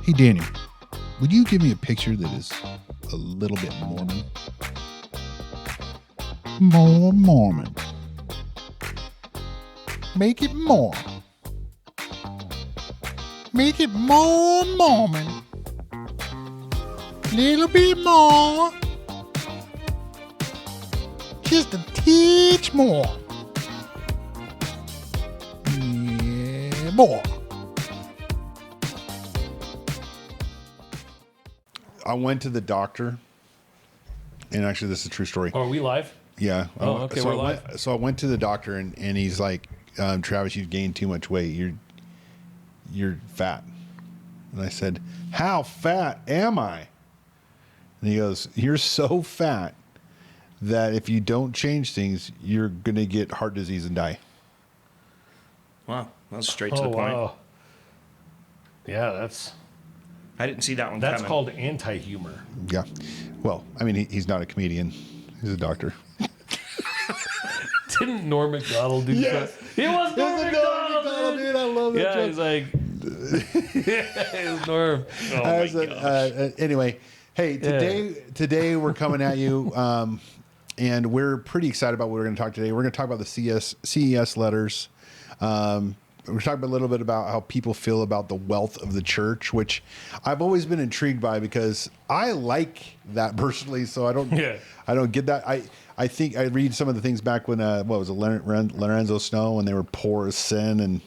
Hey, Daniel, would you give me a picture that is a little bit Mormon? More Mormon. Make it more. Make it more Mormon. Little bit more. Just a teach more. Yeah, more. I went to the doctor, and actually, this is a true story. Oh, are we live? Yeah. Oh, okay, So we're live. So I went to the doctor, and he's like, Travis, you've gained too much weight. You're fat. And I said, how fat am I? And he goes, you're so fat that if you don't change things, you're going to get heart disease and die. Wow, that's straight to the point. Wow. Yeah, I didn't see that one that's coming. called anti-humor. Yeah. Well, I mean, he's not a comedian. He's a doctor. Didn't Norm Macdonald do Yes. that? He was Norm Macdonald, dude. I love that Yeah, joke. he's like, yeah, it was Norm. Oh my gosh. Anyway, hey, today we're coming at you, and we're pretty excited about what we're going to talk today. We're going to talk about the CES letters. We're talking a little bit about how people feel about the wealth of the church, which I've always been intrigued by because I like that personally. So I don't get that. I think I read some of the things back when what was it, Lorenzo Snow, when they were poor as sin, and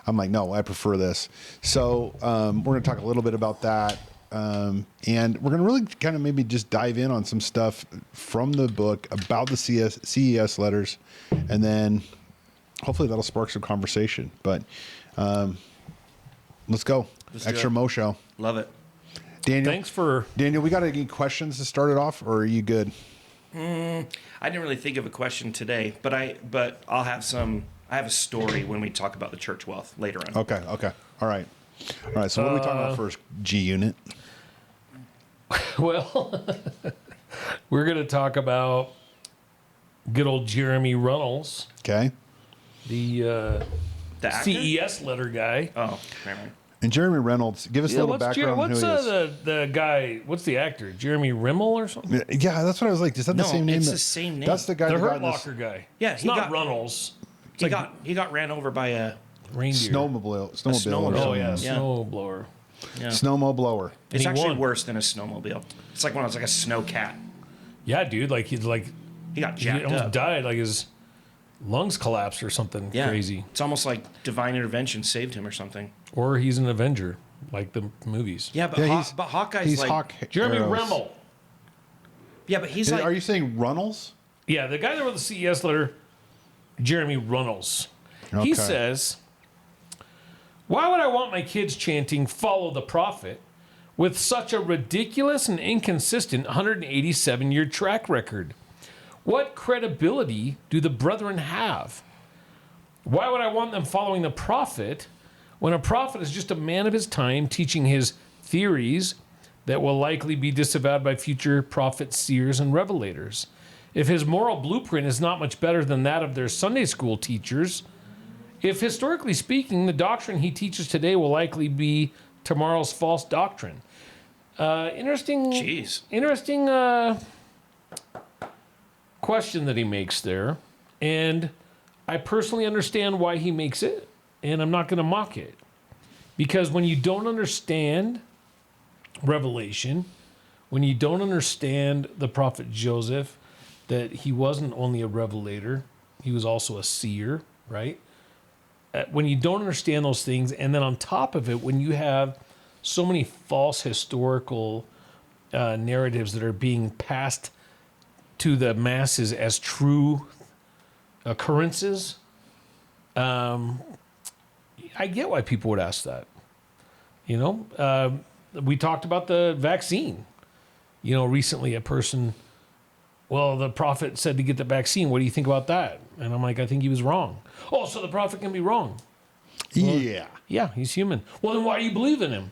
I'm like, no, I prefer this. So we're going to talk a little bit about that, and we're going to really kind of maybe just dive in on some stuff from the book about the CES letters, and then hopefully that'll spark some conversation. But let's go. Extra Mo Show. Love it. Daniel, we got any questions to start it off, or are you good? I didn't really think of a question today, but I'll have some. I have a story when we talk about the church wealth later on. Okay. All right. So what are we talking about first? G Unit. Well, we're going to talk about good old Jeremy Reynolds, Okay. The actor? CES letter guy. Oh, never mind. And Jeremy Reynolds, give us a little background on who he is. the guy? What's the actor? Jeremy Rimmel or something? Yeah, that's what I was like. Is that the same name? It's the same name. That's the guy. The that got Hurt in this Locker guy. Yeah, it's he not got- Reynolds. He got ran over by a Reindeer. snowmobile. snowmobile. Or Oh something. yeah, Yeah. snowblower. yeah. Snowmo blower. It's he actually won. worse than a snowmobile. It's like when I was like a snow cat. Yeah, dude. Like He got he jacked almost up. died. Like his lungs collapsed or something Yeah. crazy. It's almost like divine intervention saved him or something. Or he's an Avenger, like the movies. Yeah, but Yeah, but Hawkeye's he's like Hawk. Jeremy Arrows. Rimmel. yeah, but he's like Are you saying Runnels? Yeah, the guy that wrote the CES letter, Jeremy Reynolds. Okay. He says, why would I want my kids chanting, follow the prophet, with such a ridiculous and inconsistent 187-year track record? What credibility do the brethren have? Why would I want them following the prophet when a prophet is just a man of his time teaching his theories that will likely be disavowed by future prophets, seers, and revelators? If his moral blueprint is not much better than that of their Sunday school teachers, if historically speaking, the doctrine he teaches today will likely be tomorrow's false doctrine. Interesting question that he makes there. And I personally understand why he makes it, and I'm not going to mock it. Because when you don't understand Revelation, when you don't understand the prophet Joseph, that he wasn't only a revelator, he was also a seer, right? When you don't understand those things, and then on top of it, when you have so many false historical narratives that are being passed to the masses as true occurrences, I get why people would ask that. We talked about the vaccine. Recently a person, the prophet said to get the vaccine. What do you think about that? And I'm like, I think he was wrong. Oh, so the prophet can be wrong. Yeah. Yeah, he's human. Well, then why do you believe in him?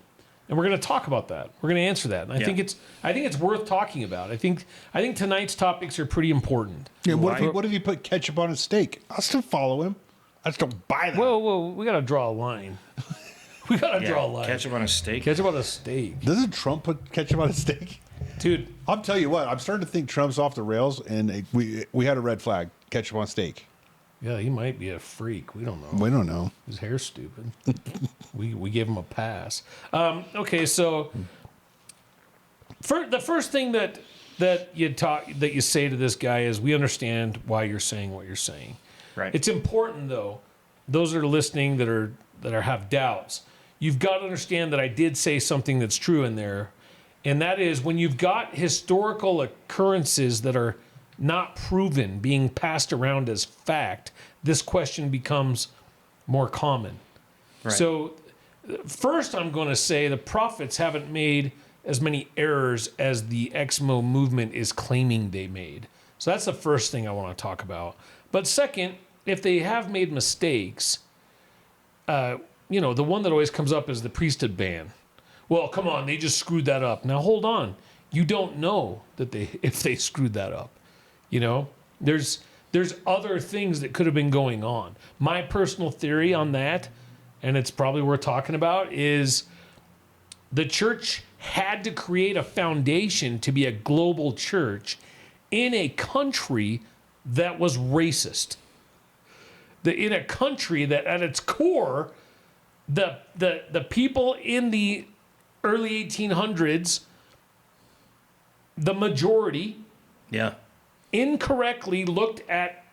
And we're going to talk about that. We're going to answer that. And I think it's worth talking about. I think tonight's topics are pretty important. Yeah. What if you put ketchup on a steak? I'll still follow him. I just don't buy that. Whoa, we got to draw a line. We got to draw a line. Ketchup on a steak. Ketchup on a steak. Doesn't Trump put ketchup on a steak? Dude. I'll tell you what. I'm starting to think Trump's off the rails, and we had a red flag. Ketchup on steak. Yeah, he might be a freak. We don't know. We don't know. His hair's stupid. we gave him a pass. Okay, so the first thing that you say to this guy is, we understand why you're saying what you're saying. Right. It's important, though, those that are listening that have doubts, you've got to understand that I did say something that's true in there, and that is when you've got historical occurrences that are not proven being passed around as fact, this question becomes more common. Right. So first I'm going to say the prophets haven't made as many errors as the Exmo movement is claiming they made. So that's the first thing I want to talk about. But second, if they have made mistakes, the one that always comes up is the priesthood ban. Well, come on, they just screwed that up. Now hold on. You don't know if they screwed that up. There's other things that could have been going on. My personal theory on that, and it's probably worth talking about, is the church had to create a foundation to be a global church in a country that was racist. In a country that at its core, the people in the early 1800s, the majority, incorrectly looked at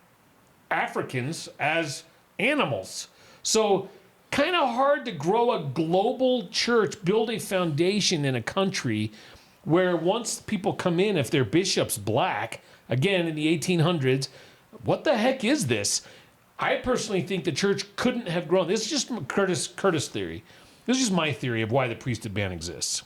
Africans as animals. So kind of hard to grow a global church, build a foundation in a country where once people come in, if their bishop's black, again in the 1800s, what the heck is this? I personally think the church couldn't have grown. This is just Curtis theory. This is just my theory of why the priesthood ban exists.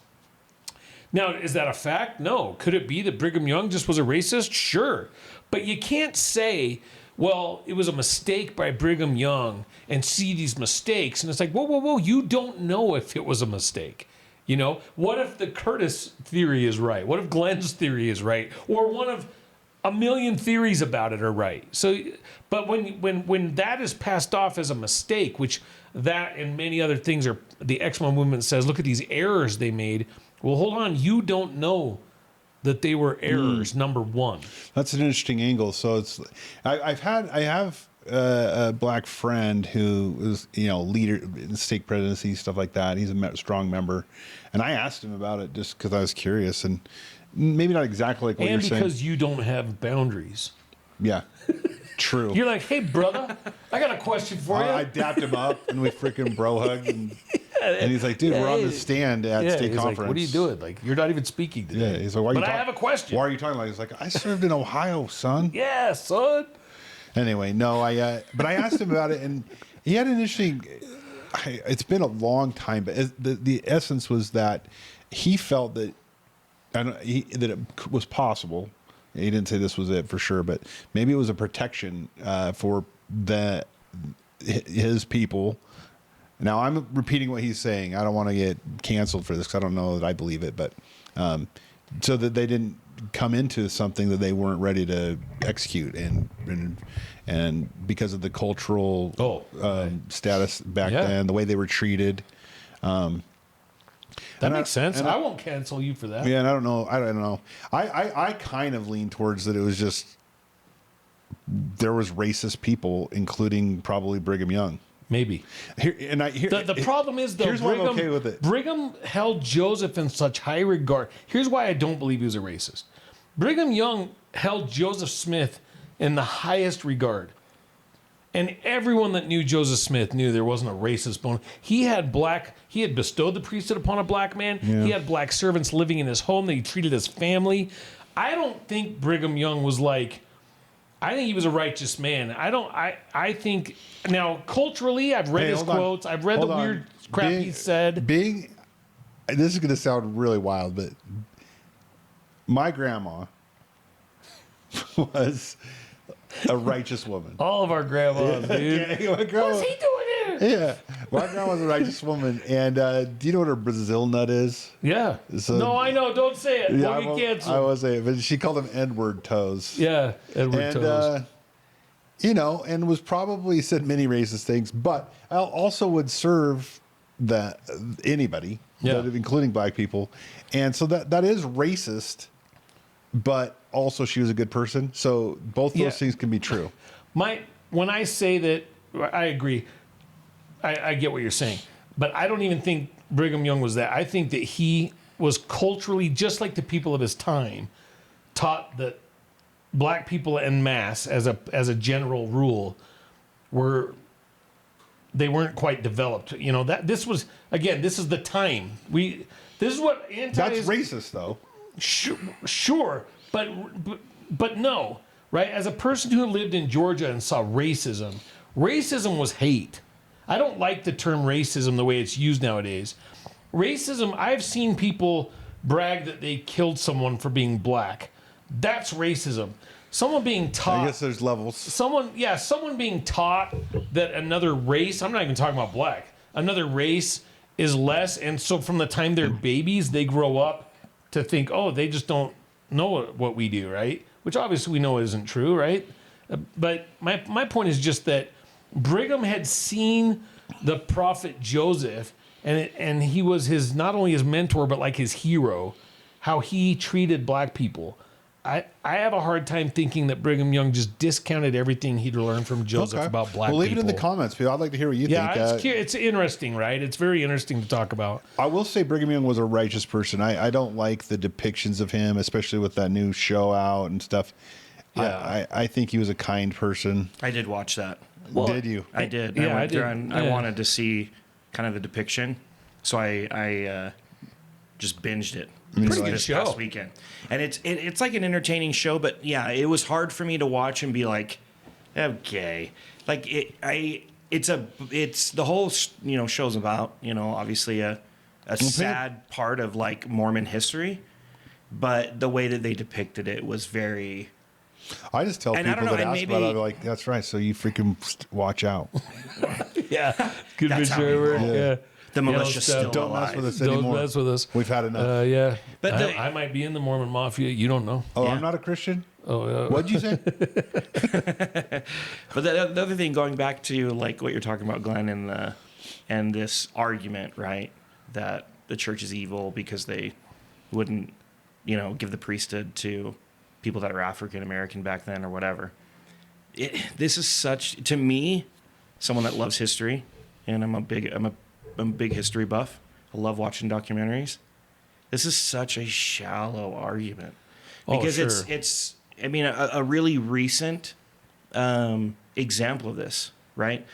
Now, is that a fact? No. Could it be that Brigham Young just was a racist? Sure. But you can't say, well, it was a mistake by Brigham Young and see these mistakes. And it's like, whoa. You don't know if it was a mistake. What if the Curtis theory is right? What if Glenn's theory is right? Or one of a million theories about it are right. So, but when that is passed off as a mistake, which that and many other things are, the Exmo movement says, look at these errors they made. Well, hold on. You don't know that they were errors. Number one. That's an interesting angle. So I have a black friend who is leader in stake presidency, stuff like that. He's a strong member, and I asked him about it just because I was curious, and maybe not exactly like what you're saying. And because you don't have boundaries. Yeah. True. You're like, hey, brother, I got a question for you. I dapped him up and we freaking bro hugged. And he's like, dude, we're on the stand at state conference. Like, what are you doing? Like, you're not even speaking today. Yeah, he's like, why are you But I have a question. Why are you talking like? He's like, I served in Ohio, son. Yeah, son. Anyway, no, but I asked him about it, and he had an interesting. It's been a long time, but the essence was that he felt that that it was possible. He didn't say this was it for sure, but maybe it was a protection for his people. Now, I'm repeating what he's saying. I don't want to get canceled for this because I don't know that I believe it, but so that they didn't come into something that they weren't ready to execute, and because of the cultural status back then, the way they were treated. That makes sense. I won't cancel you for that. Yeah, and I don't know. I kind of lean towards that it was just there was racist people, including probably Brigham Young. Maybe. The problem is, though, here's why I'm okay with it. Brigham held Joseph in such high regard. Here's why I don't believe he was a racist. Brigham Young held Joseph Smith in the highest regard. And everyone that knew Joseph Smith knew there wasn't a racist bone. He had bestowed the priesthood upon a black man. Yeah. He had black servants living in his home that he treated as family. I don't think Brigham Young was like, I think he was a righteous man. I think, now culturally, I've read his quotes. I've read the weird crap he said. This is going to sound really wild, but my grandma was a righteous woman. All of our grandmas, dude. Yeah, what's he doing here? Yeah. My grandma was a righteous woman. And do you know what a Brazil nut is? Yeah. No, I know. Don't say it. Yeah, we'll get canceled. I will say it. But she called them Edward toes. Yeah, Edward toes. And was probably said many racist things, but also would serve that anybody, including black people. And so that is racist, but also she was a good person. So both those things can be true. When I say that, I agree. I get what you're saying, but I don't even think Brigham Young was that. I think that he was culturally, just like the people of his time, taught that black people en masse, as a general rule, they weren't quite developed. You know, that this was, again, this is the time. This is what That's racist, though. Sure, but no, right? As a person who lived in Georgia and saw racism was hate. I don't like the term racism the way it's used nowadays. Racism, I've seen people brag that they killed someone for being black. That's racism. Someone being taught. I guess there's levels. Someone being taught that another race, I'm not even talking about black, another race is less. And so from the time they're babies, they grow up to think, oh, they just don't know what we do, right? Which obviously we know isn't true, right? But my point is just that Brigham had seen the prophet Joseph, and he was not only his mentor, but like his hero, how he treated black people. I have a hard time thinking that Brigham Young just discounted everything he'd learned from Joseph about black people. Well, leave it in the comments, people. I'd like to hear what you think. Yeah, it's interesting, right? It's very interesting to talk about. I will say Brigham Young was a righteous person. I don't like the depictions of him, especially with that new show out and stuff. Yeah. I think he was a kind person. I did watch that. Well, did you? I did. Yeah, I went did. there and I wanted to see kind of the depiction, so I just binged it. Pretty good this show. Past weekend, and it's like an entertaining show, but yeah, it was hard for me to watch and be like, okay, like it's the whole show's about obviously a sad part of like Mormon history, but the way that they depicted it was very. I just tell people that ask about it, I'm like, that's right. So you freaking watch out. Yeah, good visual. Yeah. The militia's still Don't alive. mess with us anymore. Don't mess with us. We've had enough. Yeah, But I might be in the Mormon Mafia. You don't know. Oh, Yeah. I'm not a Christian? Oh, yeah. What'd you say? But the other thing, going back to like what you're talking about, Glenn, and this argument, right, that the church is evil because they wouldn't, give the priesthood to people that are African American back then or whatever. This is such, to me, someone that loves history, and I'm a big history buff. I love watching documentaries. This is such a shallow argument because it's a really recent example of this, right?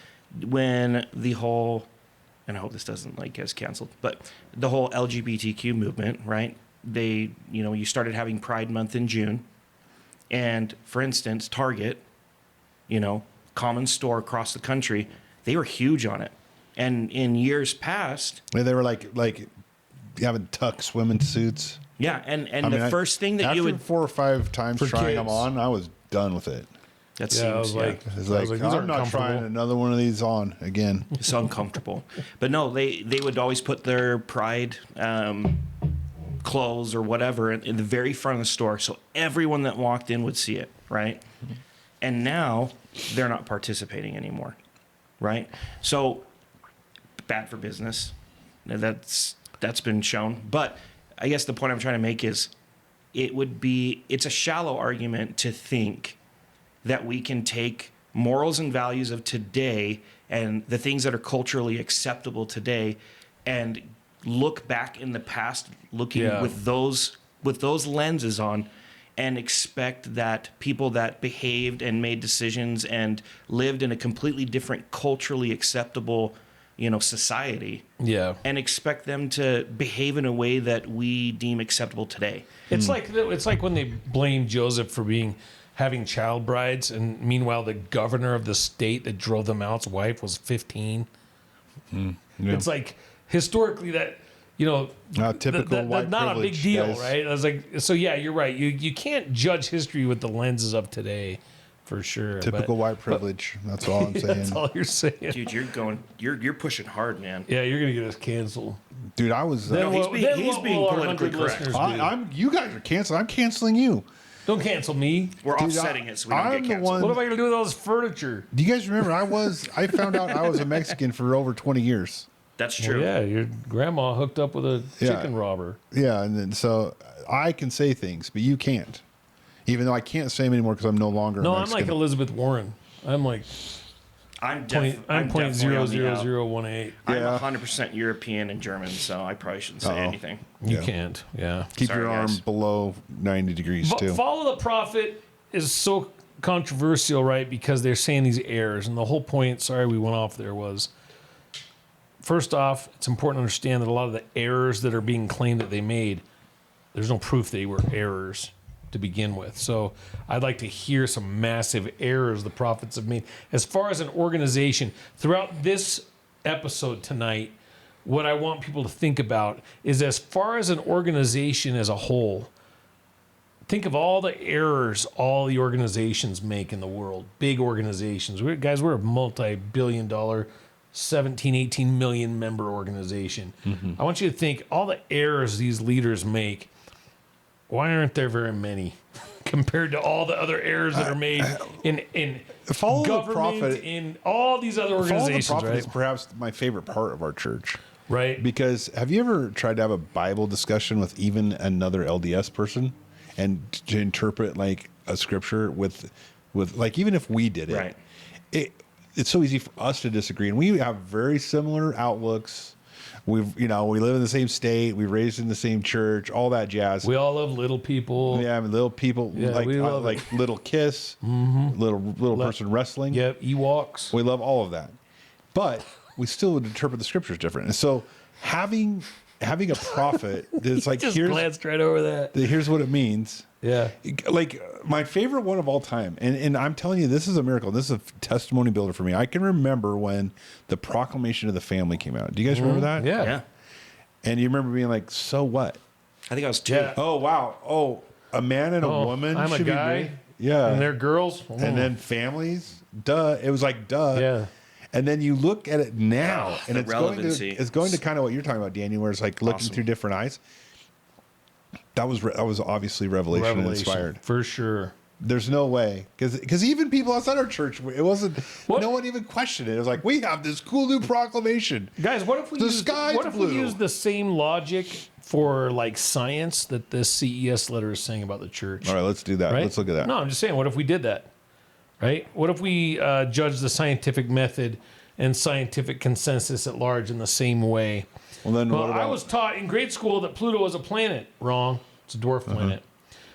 When the whole, and I hope this doesn't get us canceled, but the whole LGBTQ movement, right? They, you started having Pride Month in June, and for instance, Target, common store across the country, they were huge on it. And in years past, they were like having tuck swimming suits. Yeah, and the first thing that you would 4 or 5 times trying them on, I was done with it. That Yeah, seems It's like I'm not trying another one of these on again. it's uncomfortable. But no, they would always put their Pride clothes or whatever in the very front of the store, so everyone that walked in would see it, right? And now they're not participating anymore, right? So bad for business. That's been shown. But I guess the point I'm trying to make is it's a shallow argument to think that we can take morals and values of today and the things that are culturally acceptable today and look back in the past, looking with those lenses on, and expect that people that behaved and made decisions and lived in a completely different culturally acceptable society, and expect them to behave in a way that we deem acceptable today. It's like when they blame Joseph for having child brides, and meanwhile the governor of the state that drove them out's wife was 15. Yeah. It's like historically that typical white not a big privilege, deal, guys. right? I was like, so yeah, you're right. You can't judge history with the lenses of today, for sure. Typical white privilege. That's all I'm saying. That's all you're saying, Dude. You're pushing hard, man. Yeah, you're gonna get us canceled. Dude, I was. He's being politically correct. You guys are canceling. I'm canceling you. Don't cancel me. We're offsetting it so we don't I'm get the canceled. one- What am I gonna do with all this furniture? Do you guys remember? I found out I was a Mexican for over 20 years. That's true. Well, yeah, your grandma hooked up with a Yeah. chicken robber. Yeah, and then, so I can say things, but you can't. Even though I can't say them anymore because I'm no longer No, a I'm Mexican. like Elizabeth Warren. I'm like I'm 20, I'm definitely on the out. 0.00018. Yeah. I'm 100% European and German, so I probably shouldn't say anything. You Yeah. can't. Yeah. Keep Sorry, your arm guys. below 90 degrees, too. Follow the prophet is so controversial, right? Because they're saying these errors. And the whole point, sorry we went off there, was first off, it's important to understand that a lot of the errors that are being claimed that they made, there's no proof they were errors to begin with. So I'd like to hear some massive errors the prophets have made. As far as an organization, throughout this episode tonight, what I want people to think about is as far as an organization as a whole, think of all the errors all the organizations make in the world. Big organizations. We're a multi-billion dollar, 17, 18 million member organization. I want you to think all the errors these leaders make. Why aren't there very many compared to all the other errors that are made in Follow the government, prophet. in all these other Follow the organizations, prophet right? is perhaps my favorite part of our church. Right. Because have you ever tried to have a Bible discussion with even another LDS person and to interpret like a scripture with like, even if we did it, Right. It's so easy for us to disagree. And we have very similar outlooks. We live in the same state. We raised in the same church, all that jazz. We all love little people. Yeah, I mean, little people, Yeah, like we love like Little Kiss, little person wrestling. Yep, Ewoks. We love all of that, but we still would interpret the scriptures different. And so, having a prophet that's like, Just glanced right over that. here's what it means. Yeah. Like my favorite one of all time, and I'm telling you, this is a miracle. This is a testimony builder for me. I can remember when the Proclamation of the Family came out. Do you guys remember that? Yeah. Yeah. And you remember being like, so what? I think I was 2. Yeah. Oh wow. Oh, a man and a woman. I'm a should be guy. married? Yeah. And they're girls. And then families. Duh. It was like duh. Yeah. And then you look at it now, and the it's relevancy. going to kind of what you're talking about, Daniel, where it's like looking Awesome. through different eyes. That was obviously revelation inspired. For sure. There's no way, because even people outside our church, it wasn't. What? No one even questioned it. It was like, we have this cool new proclamation. Guys, what if we The use sky's what if blue. we use the same logic for like science that this CES letter is saying about the church? All right, let's do that. Right? Let's look at that. No, I'm just saying, what if we did that? Right? What if we judge the scientific method and scientific consensus at large in the same way? Well, then Well, what about I was taught in grade school that Pluto is a planet. Wrong. It's a dwarf planet.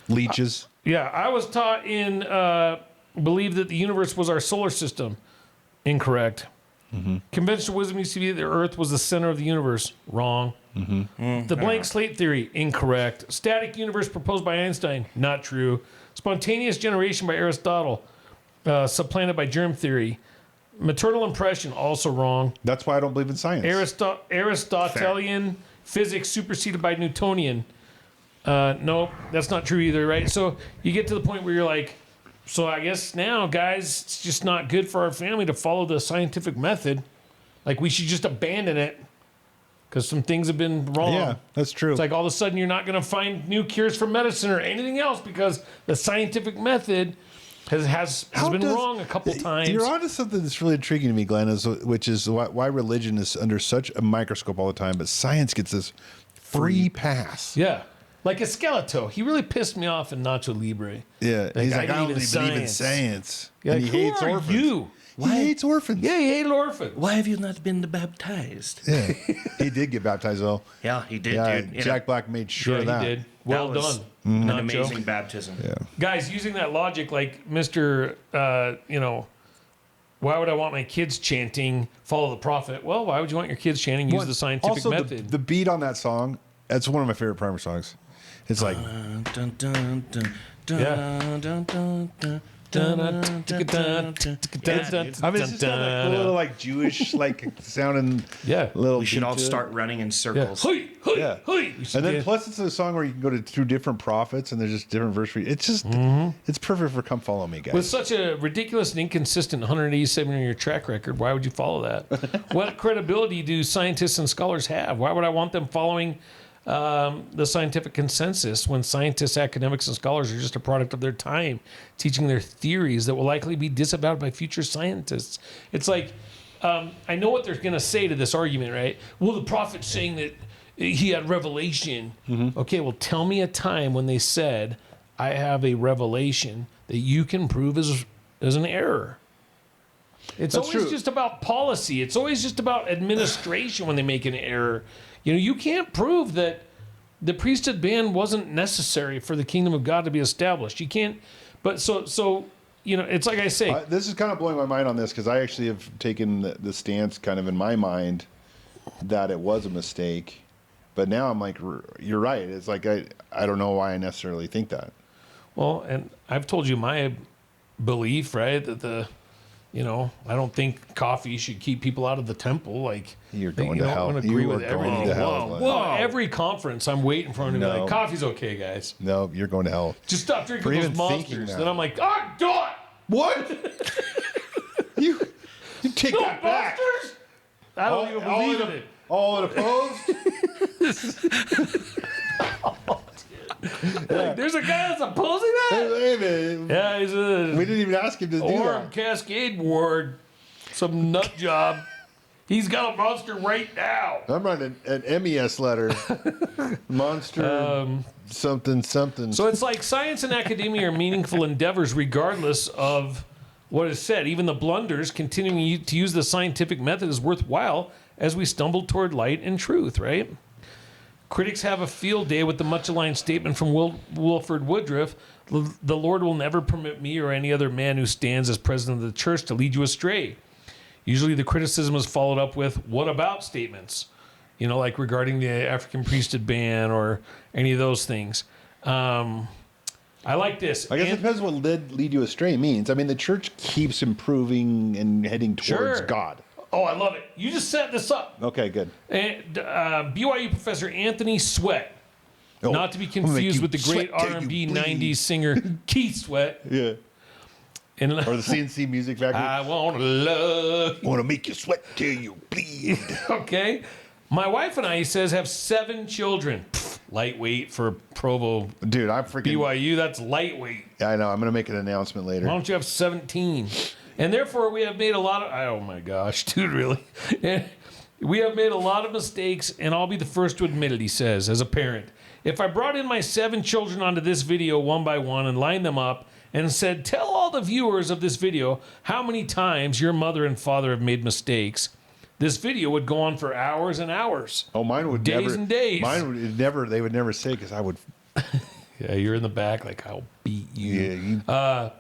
leeches? Yeah, I was taught in believe that the universe was our solar system. Incorrect. Conventional wisdom used to be that the Earth was the center of the universe. Wrong. The blank slate theory. Incorrect. Static universe proposed by Einstein. Not true. Spontaneous generation by Aristotle. Supplanted by germ theory. Maternal impression. Also wrong. That's why I don't believe in science. Aristotelian physics superseded by Newtonian. Nope, that's not true either, right? So you get to the point where you're like, so I guess now, guys, it's just not good for our family to follow the scientific method. Like, we should just abandon it because some things have been wrong. Yeah, that's true. It's like all of a sudden you're not going to find new cures for medicine or anything else because the scientific method has been wrong a couple times. You're onto something that's really intriguing to me, Glenn, which is why religion is under such a microscope all the time, but science gets this free pass. Yeah. Like Esqueleto. He really pissed me off in Nacho Libre. Yeah, he's like, I believe only believe in science. You're And like, he who hates are orphans. you? He hates orphans. Yeah, he hated orphans. Why have you not been baptized? Yeah. He did get baptized, though. Yeah, he did, Yeah, dude. Jack Black made sure Yeah, of that. he did. Well That was done. An Nacho. amazing baptism. Yeah. Guys, using that logic, like Mr. Why would I want my kids chanting "Follow the Prophet"? Well, why would you want your kids chanting "Use the scientific also, method"? the beat on that song, that's one of my favorite primer songs. It's like, Dun, dun, dun, dun, Yeah. dun, dun, dun, I mean, it's just got that cool little like Jewish like sounding Yeah. little. We should beat all to it. start running in Yeah. circles. Hui, hui, Yeah. hui. We should And then do- plus it's a song where you can go to two different prophets and there's just different verse for you. It's just it's perfect for come follow me, guys. With such a ridiculous and inconsistent 187-year track record, why would you follow that? What credibility do scientists and scholars have? Why would I want them following the scientific consensus when scientists, academics, and scholars are just a product of their time, teaching their theories that will likely be disavowed by future scientists? It's like I know what they're going to say to this argument, right? Well, the prophet's saying that he had revelation. Okay, well, tell me a time when they said, I have a revelation that you can prove as an error. It's That's always true. just about policy. It's always just about administration when they make an error. You know, you can't prove that the priesthood ban wasn't necessary for the kingdom of God to be established. You can't. But so you know, it's like I say. This is kind of blowing my mind on this because I actually have taken the stance kind of in my mind that it was a mistake. But now I'm like, you're right. It's like I don't know why I necessarily think that. Well, and I've told you my belief, right? That I don't think coffee should keep people out of the temple. Like, You're going to hell. I don't agree You with are going everything. to hell. Well, every conference I'm waiting for him to be No. like, coffee's okay, guys. No, you're going to hell. Just stop drinking For those even thinking monsters. that. Then I'm like, oh, God! What? you take No that back. monsters! I don't even believe in it. All opposed? There's a guy that's opposing that? Hey, man. Yeah, he's a We didn't even ask him to do Orm that. Cascade Ward. Some nut job. He's got a monster right now. I'm writing an MES letter. Monster something. So it's like science and academia are meaningful endeavors regardless of what is said. Even the blunders, continuing to use the scientific method is worthwhile as we stumble toward light and truth, right? Critics have a field day with the much-aligned statement from Wilford Woodruff, the Lord will never permit me or any other man who stands as president of the church to lead you astray. Usually the criticism is followed up with, what about statements? You know, like regarding the African priesthood ban or any of those things. I like this. I guess it depends what lead you astray means. I mean, the church keeps improving and heading towards Sure. God. Oh, I love it. You just set this up. Okay, good. And BYU professor Anthony Sweat, Oh, not to be I'm gonna make confused you with the great sweat till R&B you bleed. 90s singer Keith Sweat. Yeah. And Or the CNC Music Factory. I want to love you. Want to make you sweat till you bleed. Okay. My wife and I, he says, have 7 children. Pfft, lightweight for Provo Dude, I'm freaking... BYU. That's lightweight. I know. I'm going to make an announcement later. Why don't you have 17? And therefore, we have made a lot of... Oh, my gosh, dude, really? We have made a lot of mistakes, and I'll be the first to admit it, he says, as a parent. If I brought in my 7 children onto this video one by one and lined them up and said, tell all the viewers of this video how many times your mother and father have made mistakes, this video would go on for hours and hours. Oh, mine would Days never... and days. Mine would never... They would never say because I would... Yeah, you're in the back like, I'll beat you. Yeah, you...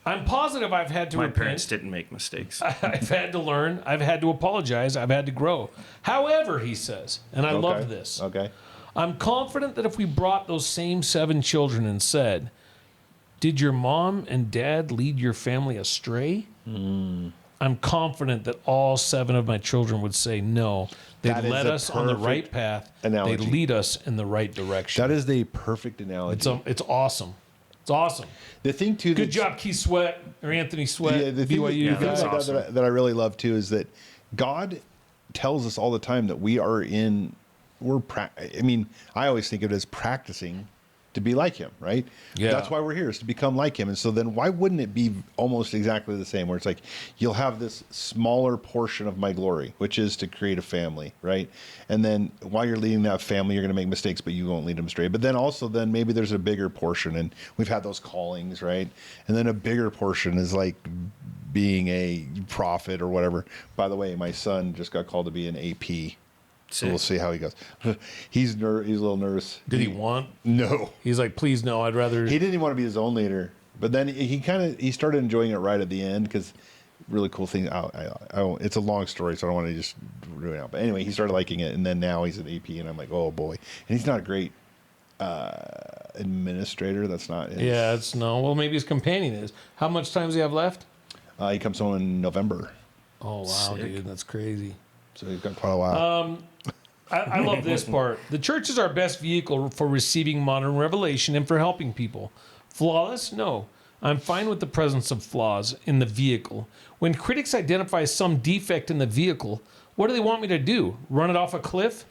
I'm positive I've had to My repent. parents didn't make mistakes. I've had to learn. I've had to apologize. I've had to grow. However, he says, and I love this, Okay. I'm confident that if we brought those same 7 children and said, did your mom and dad lead your family astray? I'm confident that all 7 of my children would say no. They That is led a us on the right perfect path. analogy. They lead us in the right direction. That is the perfect analogy. It's awesome. It's awesome. The thing, too... Good that's- job, Keith Sweat or Anthony Sweat. Yeah, the thing, BYU. the thing that's about awesome. that I really love too is that God tells us all the time that we are in. I mean, I always think of it as practicing to be like Him, right? Yeah. That's why we're here, is to become like Him. And so then, why wouldn't it be almost exactly the same? Where it's like you'll have this smaller portion of my glory, which is to create a family, right? And then while you're leading that family, you're going to make mistakes, but you won't lead them astray. But then also, then maybe there's a bigger portion, and we've had those callings, right? And then a bigger portion is like being a prophet or whatever. By the way, my son just got called to be an AP. So we'll see how he goes. He's a little nervous. Did he want? No. He's like, please no, I'd rather. He didn't even want to be his own leader. But then he started enjoying it right at the end because really cool thing. It's a long story, so I don't want to just ruin it out. But anyway, he started liking it, and then now he's an AP, and I'm like, oh boy. And he's not a great administrator. That's not his. Yeah, it's no. Well, maybe his companion is. How much time does he have left? He comes home in November. Oh, wow, Sick. dude. That's crazy. So he's got quite a while. I love this part. The church is our best vehicle for receiving modern revelation and for helping people. Flawless? No. I'm fine with the presence of flaws in the vehicle. When critics identify some defect in the vehicle, what do they want me to do? Run it off a cliff?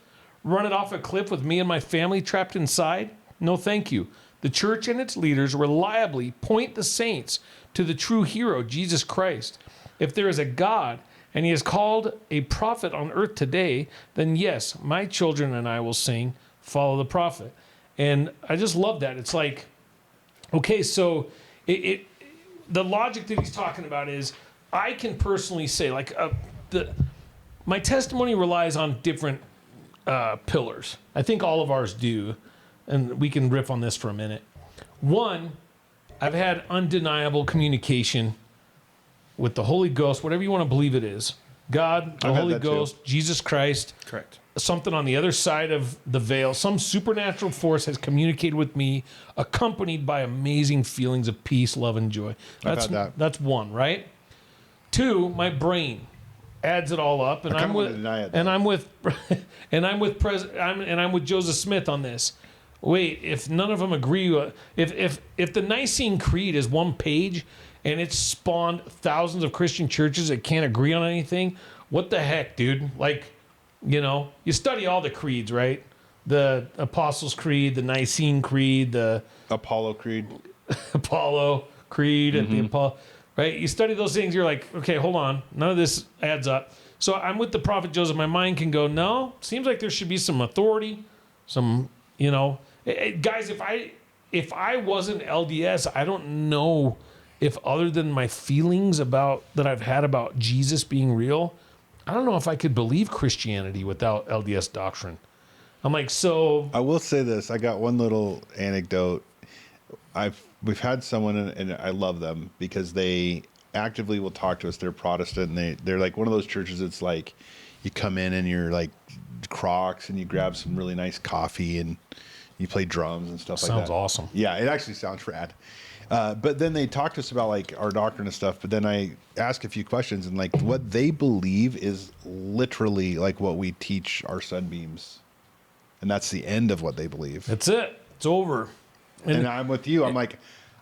Run it off a cliff with me and my family trapped inside? No, thank you. The church and its leaders reliably point the saints to the true hero, Jesus Christ. If there is a God and he is called a prophet on earth today, then yes, my children and I will sing, follow the prophet. And I just love that. It's like, okay, so the logic that he's talking about is I can personally say, like, my testimony relies on different pillars. I think all of ours do, and we can riff on this for a minute. One, I've had undeniable communication with the Holy Ghost, whatever you want to believe it is. God, the Holy Ghost, Jesus Christ. Correct. Something on the other side of the veil, some supernatural force has communicated with me, accompanied by amazing feelings of peace, love, and joy. That's one, right? Two, my brain adds it all up, and I'm with Joseph Smith on this. Wait, if none of them agree, if the Nicene Creed is one page and it's spawned thousands of Christian churches that can't agree on anything, what the heck, dude? Like, you know, you study all the creeds, right? The Apostles' Creed, the Nicene Creed, the Apollo Creed, and the Apollo, right? You study those things, you're like, okay, hold on, none of this adds up. So I'm with the prophet Joseph. My mind can go, no, seems like there should be some authority, some, you know, guys. If I wasn't LDS, I don't know if other than my feelings that I've had about Jesus being real, I don't know if I could believe Christianity without LDS doctrine. I'm like, so. I will say this. I got one little anecdote. We've had someone, and I love them because they actively will talk to us. They're Protestant, and they're like one of those churches. It's like you come in and you're like Crocs, and you grab some really nice coffee, and you play drums and stuff like that. Sounds awesome. Yeah, it actually sounds rad. But then they talk to us about like our doctrine and stuff. But then I ask a few questions, and like what they believe is literally like what we teach our sunbeams, and that's the end of what they believe. That's it. It's over. And I'm with you. I'm like,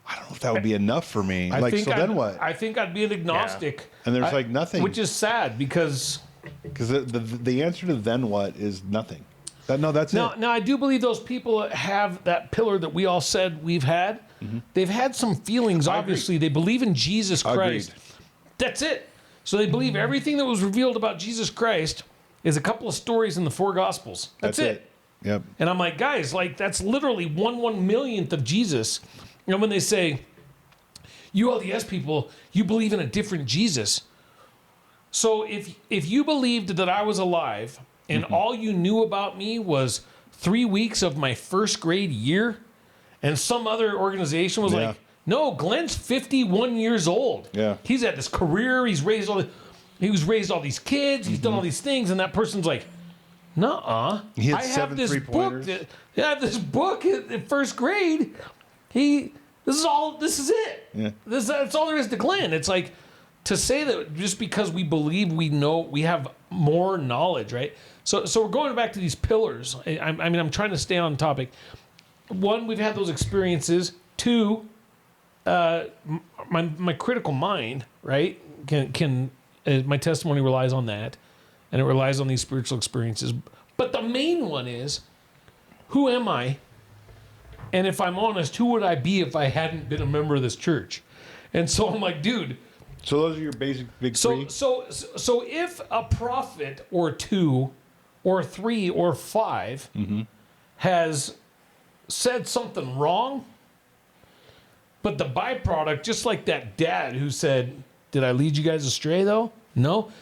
I don't know if that would be enough for me. Then what? I think I'd be an agnostic. Yeah. And there's like nothing, which is sad because the answer to then what is nothing. That's it. Now I do believe those people that have that pillar that we all said we've had. Mm-hmm. They've had some feelings. Obviously, they believe in Jesus Christ. Agreed. That's it. So they believe everything that was revealed about Jesus Christ is a couple of stories in the four Gospels. That's it. Yep. And I'm like, guys, like that's literally 1/1,000,000th of Jesus. And when they say, you LDS people, you believe in a different Jesus. So if you believed that I was alive and all you knew about me was 3 weeks of my first grade year, and some other organization was like, no, Glenn's 51 years old. Yeah. He's had this career. He was raised all these kids. He's done all these things. And that person's like, nuh-uh. I have this book. I have this book in first grade. This is it. Yeah. That's all there is to Glenn. It's like to say that just because we believe we know, we have more knowledge, right? So we're going back to these pillars. I mean, I'm trying to stay on topic. One, we've had those experiences. Two, my critical mind, right? My testimony relies on that, and it relies on these spiritual experiences. But the main one is, who am I? And if I'm honest, who would I be if I hadn't been a member of this church? And so I'm like, dude. So those are your basic big three? So if a prophet or two or three or five has said something wrong, but the byproduct, just like that dad who said, did I lead you guys astray though? No.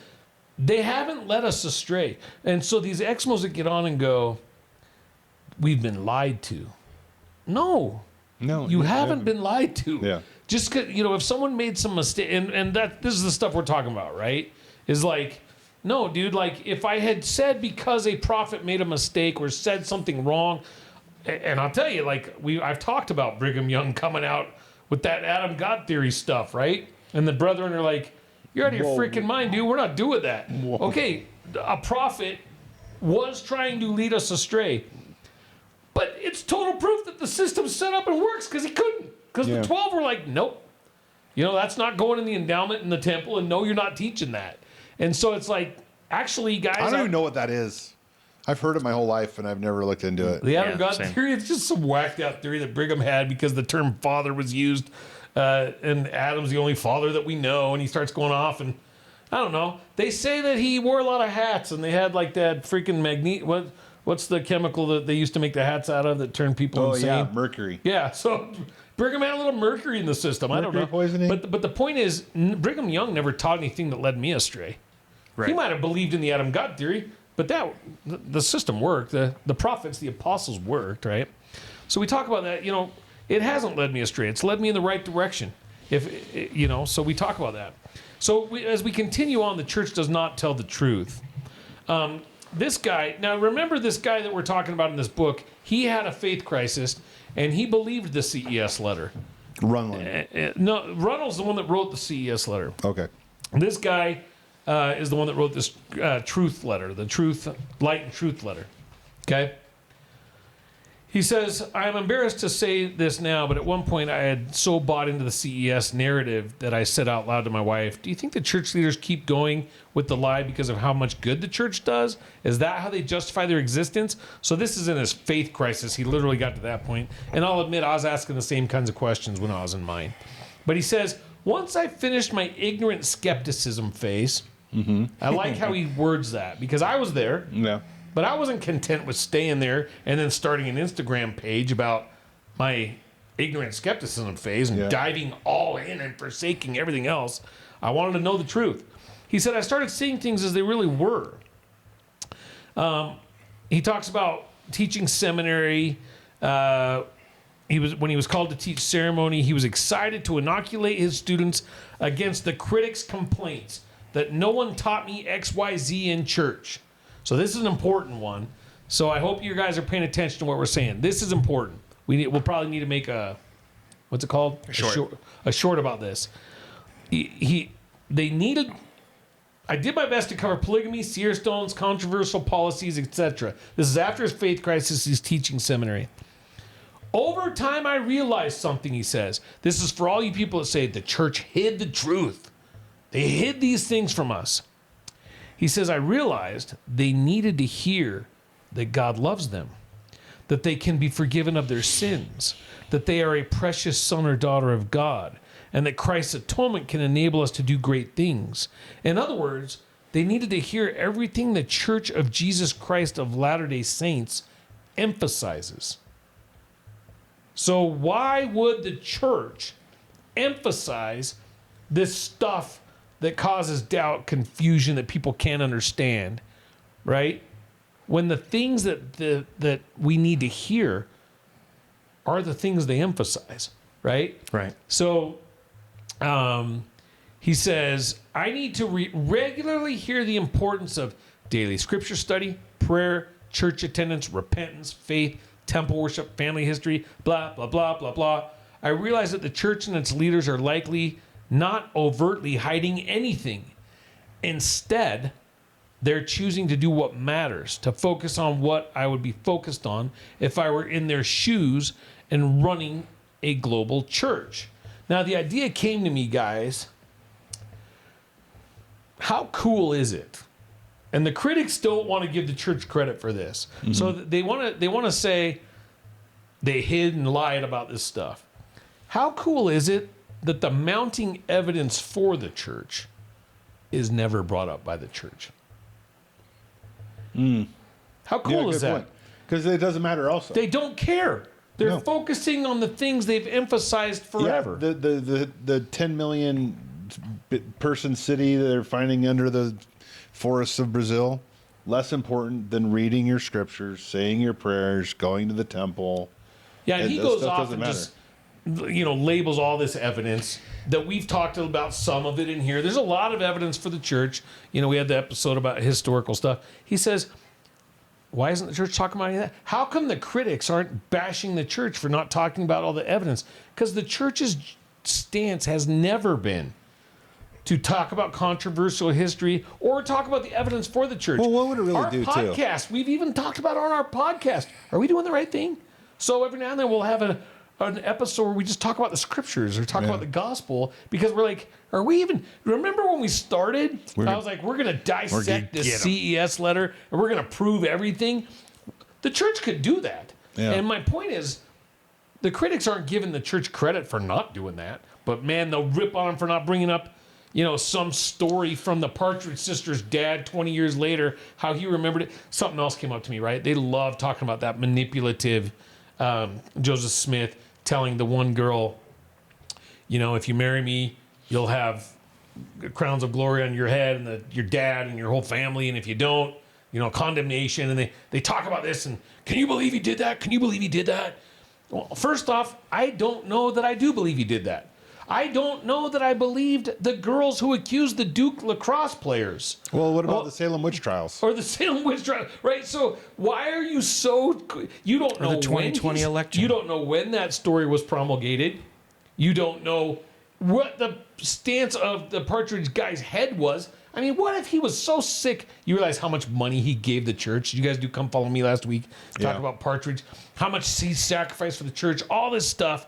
They haven't led us astray. And so these Exmos that get on and go, we've been lied to. No, you haven't been lied to. Yeah. Just 'cause, if someone made some mistake, and this is the stuff we're talking about, right? Is like, no, dude, like if I had said because a prophet made a mistake or said something wrong, and I'll tell you, like I've talked about Brigham Young coming out with that Adam God theory stuff, right? And the brethren are like, you're out of your freaking mind, dude. We're not doing that. Whoa. Okay, a prophet was trying to lead us astray. But it's total proof that the system's set up and works because he couldn't. Because the 12 were like, nope. That's not going in the endowment in the temple, and no, you're not teaching that. And so it's like, actually, guys. I don't even know what that is. I've heard it my whole life, and I've never looked into it. The Adam God theory, it's just some whacked out theory that Brigham had because the term father was used, and Adam's the only father that we know, and he starts going off and I don't know. They say that he wore a lot of hats, and they had like that freaking what's the chemical that they used to make the hats out of that turned people insane? Yeah, mercury. Yeah, so Brigham had a little mercury in the system. I don't know. Poisoning? But the point is, Brigham Young never taught anything that led me astray. Right. He might have believed in the Adam God theory, but the system worked. The prophets, the apostles worked, right? So we talk about that. It hasn't led me astray. It's led me in the right direction. So we talk about that. So as we continue on, the church does not tell the truth. This guy, now remember this guy that we're talking about in this book, he had a faith crisis, and he believed the CES letter. Runland. No, Reynolds is the one that wrote the CES letter. Okay. This guy is the one that wrote this truth letter, the truth, light and truth letter. Okay? He says, I am embarrassed to say this now, but at one point I had so bought into the CES narrative that I said out loud to my wife, do you think the church leaders keep going with the lie because of how much good the church does? Is that how they justify their existence? So this is in his faith crisis. He literally got to that point. And I'll admit, I was asking the same kinds of questions when I was in mine. But he says, once I finished my ignorant skepticism phase, I like how he words that because I was there. Yeah. But I wasn't content with staying there and then starting an Instagram page about my ignorant skepticism phase and diving all in and forsaking everything else. I wanted to know the truth. He said, I started seeing things as they really were. He talks about teaching seminary. When he was called to teach ceremony, he was excited to inoculate his students against the critics' complaints that no one taught me XYZ in church. So this is an important one. So I hope you guys are paying attention to what we're saying. This is important. We'll probably need to make what's it called? A short about this. I did my best to cover polygamy, seer stones, controversial policies, etc. This is after his faith crisis. He's teaching seminary. Over time, I realized something, he says. This is for all you people that say the church hid the truth. They hid these things from us. He says, I realized they needed to hear that God loves them, that they can be forgiven of their sins, that they are a precious son or daughter of God, and that Christ's atonement can enable us to do great things. In other words, they needed to hear everything the Church of Jesus Christ of Latter-day Saints emphasizes. So why would the church emphasize this stuff that causes doubt, confusion, that people can't understand, right? When the things that we need to hear are the things they emphasize, right? Right. So he says, I need to regularly hear the importance of daily scripture study, prayer, church attendance, repentance, faith, temple worship, family history, blah, blah, blah, blah, blah. I realize that the church and its leaders are likely not overtly hiding anything. Instead, they're choosing to do what matters, to focus on what I would be focused on if I were in their shoes and running a global church. Now, the idea came to me, guys. How cool is it? And the critics don't want to give the church credit for this. Mm-hmm. So they want to say they hid and lied about this stuff. How cool is it that the mounting evidence for the church is never brought up by the church? How cool is that? Because it doesn't matter also. They don't care. They're focusing on the things they've emphasized forever. Yeah, the 10 million person city that they're finding under the forests of Brazil, less important than reading your scriptures, saying your prayers, going to the temple. Yeah, and he goes off and just labels all this evidence that we've talked about, some of it in here. There's a lot of evidence for the church. We had the episode about historical stuff. He says, why isn't the church talking about any of that? How come the critics aren't bashing the church for not talking about all the evidence? Because the church's stance has never been to talk about controversial history or talk about the evidence for the church. Well, what would it really do, Our podcast, we've even talked about it on our podcast. Are we doing the right thing? So every now and then we'll have an episode where we just talk about the scriptures or talk about the gospel, because we're like, are we even... Remember when we started? I was like, we're going to dissect this CES letter and we're going to prove everything. The church could do that. Yeah. And my point is, the critics aren't giving the church credit for not doing that, but man, they'll rip on them for not bringing up some story from the Partridge Sisters' dad 20 years later, how he remembered it. Something else came up to me, right? They love talking about that manipulative Joseph Smith telling the one girl, if you marry me, you'll have crowns of glory on your head and your dad and your whole family. And if you don't, condemnation. And they talk about this and can you believe he did that? Can you believe he did that? Well, first off, I don't know that I do believe he did that. I don't know that I believed the girls who accused the Duke lacrosse players. Well, what about the Salem witch trials? Or the Salem witch trials, right? So why are you so... You don't know the 2020 election. You don't know when that story was promulgated. You don't know what the stance of the Partridge guy's head was. I mean, what if he was so sick? You realize how much money he gave the church? Did you guys do Come Follow Me last week? Talk about Partridge. How much he sacrificed for the church. All this stuff.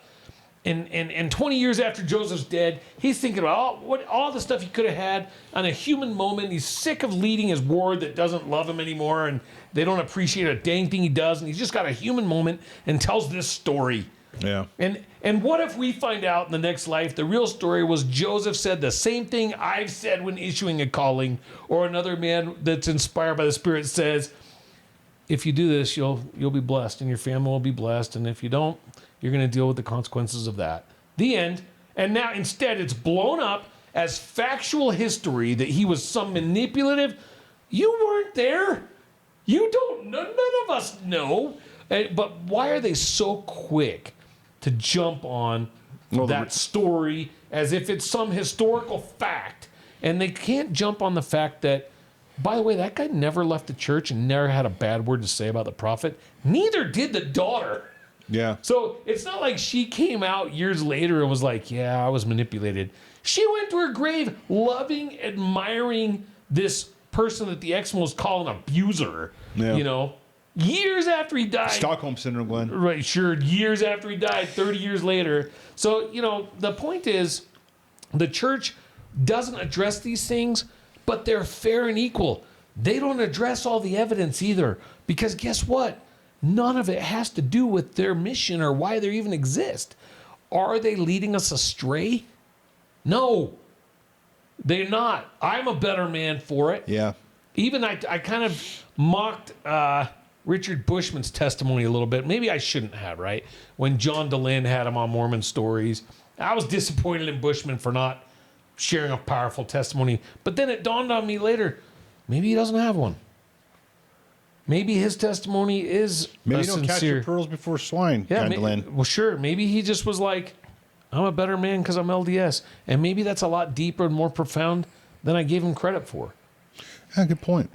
And 20 years after Joseph's dead, he's thinking about all the stuff he could have had on a human moment. He's sick of leading his ward that doesn't love him anymore, and they don't appreciate a dang thing he does, and he's just got a human moment and tells this story. Yeah. And what if we find out in the next life the real story was Joseph said the same thing I've said when issuing a calling, or another man that's inspired by the Spirit says, if you do this, you'll be blessed, and your family will be blessed, and if you don't, you're going to deal with the consequences of that. The end. And now instead it's blown up as factual history that he was some manipulative. You weren't there. You don't. None of us know. But why are they so quick to jump on that story as if it's some historical fact? And they can't jump on the fact that, by the way, that guy never left the church and never had a bad word to say about the prophet. Neither did the daughter. Yeah. So it's not like she came out years later and was like, yeah, I was manipulated. She went to her grave loving, admiring this person that the ex-most call an abuser, years after he died. Stockholm Syndrome, Glenn. Right, sure. Years after he died, 30 years later. So, the point is the church doesn't address these things, but they're fair and equal. They don't address all the evidence either, because guess what? None of it has to do with their mission or why they even exist. Are they leading us astray? No, they're not. I'm a better man for it. Yeah. Even I kind of mocked Richard Bushman's testimony a little bit. Maybe I shouldn't have, right? When John DeLynn had him on Mormon Stories, I was disappointed in Bushman for not sharing a powerful testimony. But then it dawned on me later, maybe he doesn't have one. Maybe his testimony is maybe don't sincere. catch your pearls before swine, Yeah, Glenn. Sure. Maybe he just was like, I'm a better man because I'm LDS. And maybe that's a lot deeper and more profound than I gave him credit for. Yeah, good point.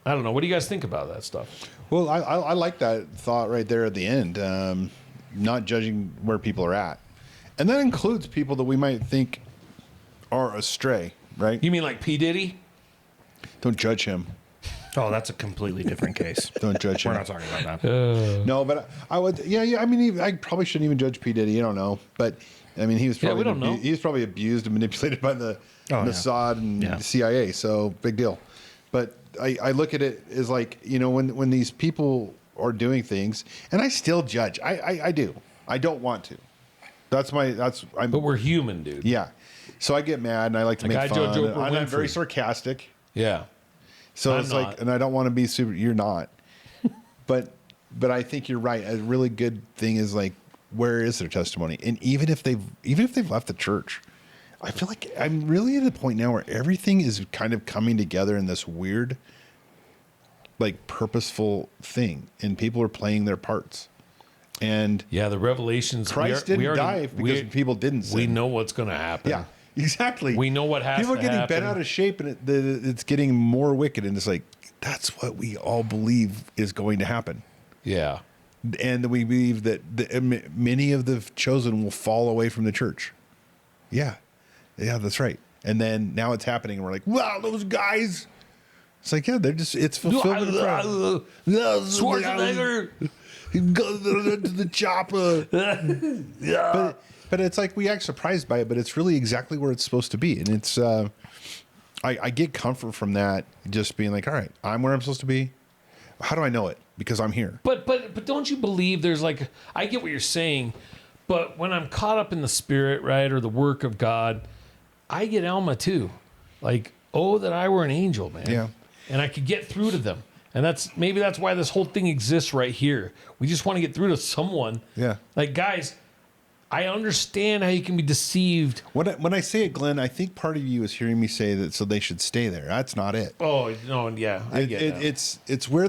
I don't know. What do you guys think about that stuff? Well, I like that thought right there at the end. Not judging where people are at. And that includes people that we might think are astray, right? You mean like P. Diddy? Don't judge him. Oh, that's a completely different case. Don't judge him. We're not talking about that. No, but I would. Yeah. I mean, I probably shouldn't even judge P. Diddy. You don't know, but I mean, he was probably we don't know. He was probably abused and manipulated by the Mossad and the CIA. So big deal. But I look at it as like, when these people are doing things, and I still judge. I do. I don't want to. But we're human, dude. Yeah. So I get mad and I like to make fun. And I'm very sarcastic. Yeah. So I'm not. and I don't want to be super. You're not, but I think you're right. A really good thing is like, where is their testimony? And even if they've left the church, I feel like I'm really at a point now where everything is kind of coming together in this weird, like purposeful thing, and people are playing their parts. And yeah, the revelations. Christ didn't die because people didn't sin. We know what's going to happen. Yeah. Exactly. We know what has to happen. People are getting bent out of shape, and it's getting more wicked. And it's like, that's what we all believe is going to happen. Yeah. And we believe that many of the chosen will fall away from the church. Yeah. Yeah, that's right. And then now it's happening, and we're like, wow, those guys. It's like, yeah, it's fulfillment of prophecy. Schwarzenegger. Go to the chopper. Yeah. But it's like we act surprised by it, but it's really exactly where it's supposed to be. And it's, I get comfort from that, just being like, all right, I'm where I'm supposed to be. How do I know it? Because I'm here. But don't you believe there's like, I get what you're saying, but when I'm caught up in the Spirit, right, or the work of God, I get Alma too. Like, oh, that I were an angel, man. Yeah. And I could get through to them. And that's why this whole thing exists right here. We just want to get through to someone. Yeah. Like, guys, I understand how you can be deceived. When I say it, Glenn, I think part of you is hearing me say that so they should stay there. That's not it. Oh, no, yeah. I get it. It's where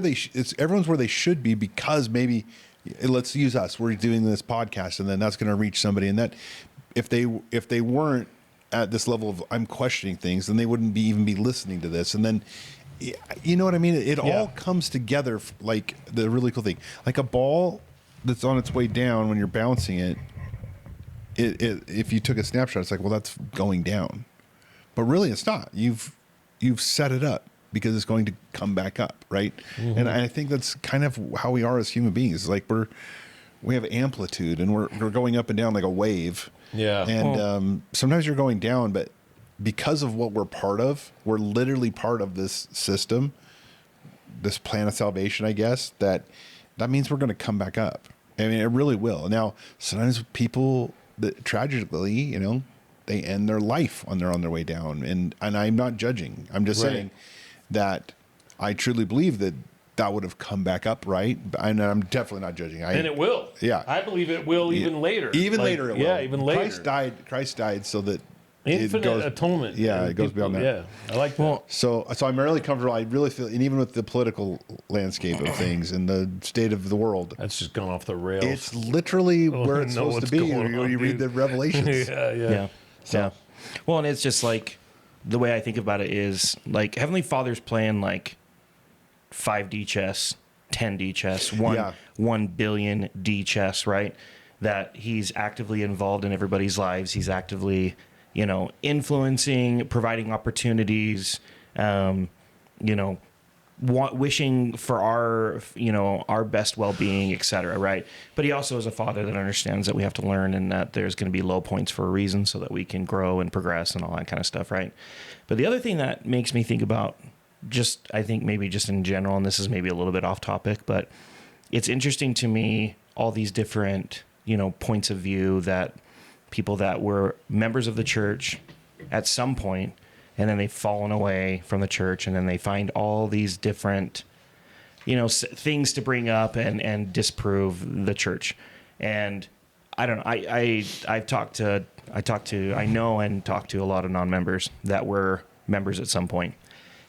everyone's where they should be, because maybe, let's use us. We're doing this podcast, and then that's going to reach somebody. And that if they weren't at this level of I'm questioning things, then they wouldn't even be listening to this. And then, you know what I mean? It all comes together like the really cool thing, like a ball that's on its way down when you're bouncing it. If you took a snapshot, it's like, well, that's going down, but really it's not. You've set it up because it's going to come back up, right? Mm-hmm. And I think that's kind of how we are as human beings. Like we have amplitude, and we're going up and down like a wave. Yeah. And sometimes you're going down, but because of what we're part of, we're literally part of this system, this plan of salvation, I guess, that means we're going to come back up. I mean, it really will. Now, sometimes people that tragically, you know, they end their life when they're on their way down. And I'm not judging. I'm just saying that I truly believe that would have come back up, right? And I'm definitely not judging. And it will. Yeah. I believe it will even later. Even later it will. Yeah, even later. Christ died so that infinite atonement. Yeah, it goes beyond that. Yeah, I like that. So I'm really comfortable. I really feel, and even with the political landscape of things and the state of the world, that's just gone off the rails. It's literally where it's supposed to be when you read the Revelations. Yeah. Well, and it's just like the way I think about it is like Heavenly Father's playing like 5D chess, 10D chess, 1 billion D chess, right? That he's actively involved in everybody's lives. He's actively, you know, influencing, providing opportunities, you know, wishing for our best well-being, etc. Right? But he also is a father that understands that we have to learn, and that there's going to be low points for a reason, so that we can grow and progress and all that kind of stuff, right? But the other thing that makes me think about, I think maybe just in general, and this is maybe a little bit off topic, but it's interesting to me, all these different, you know, points of view that people that were members of the church at some point, and then they've fallen away from the church, and then they find all these different, you know, things to bring up and disprove the church. And I don't know. I know and talked to a lot of non-members that were members at some point.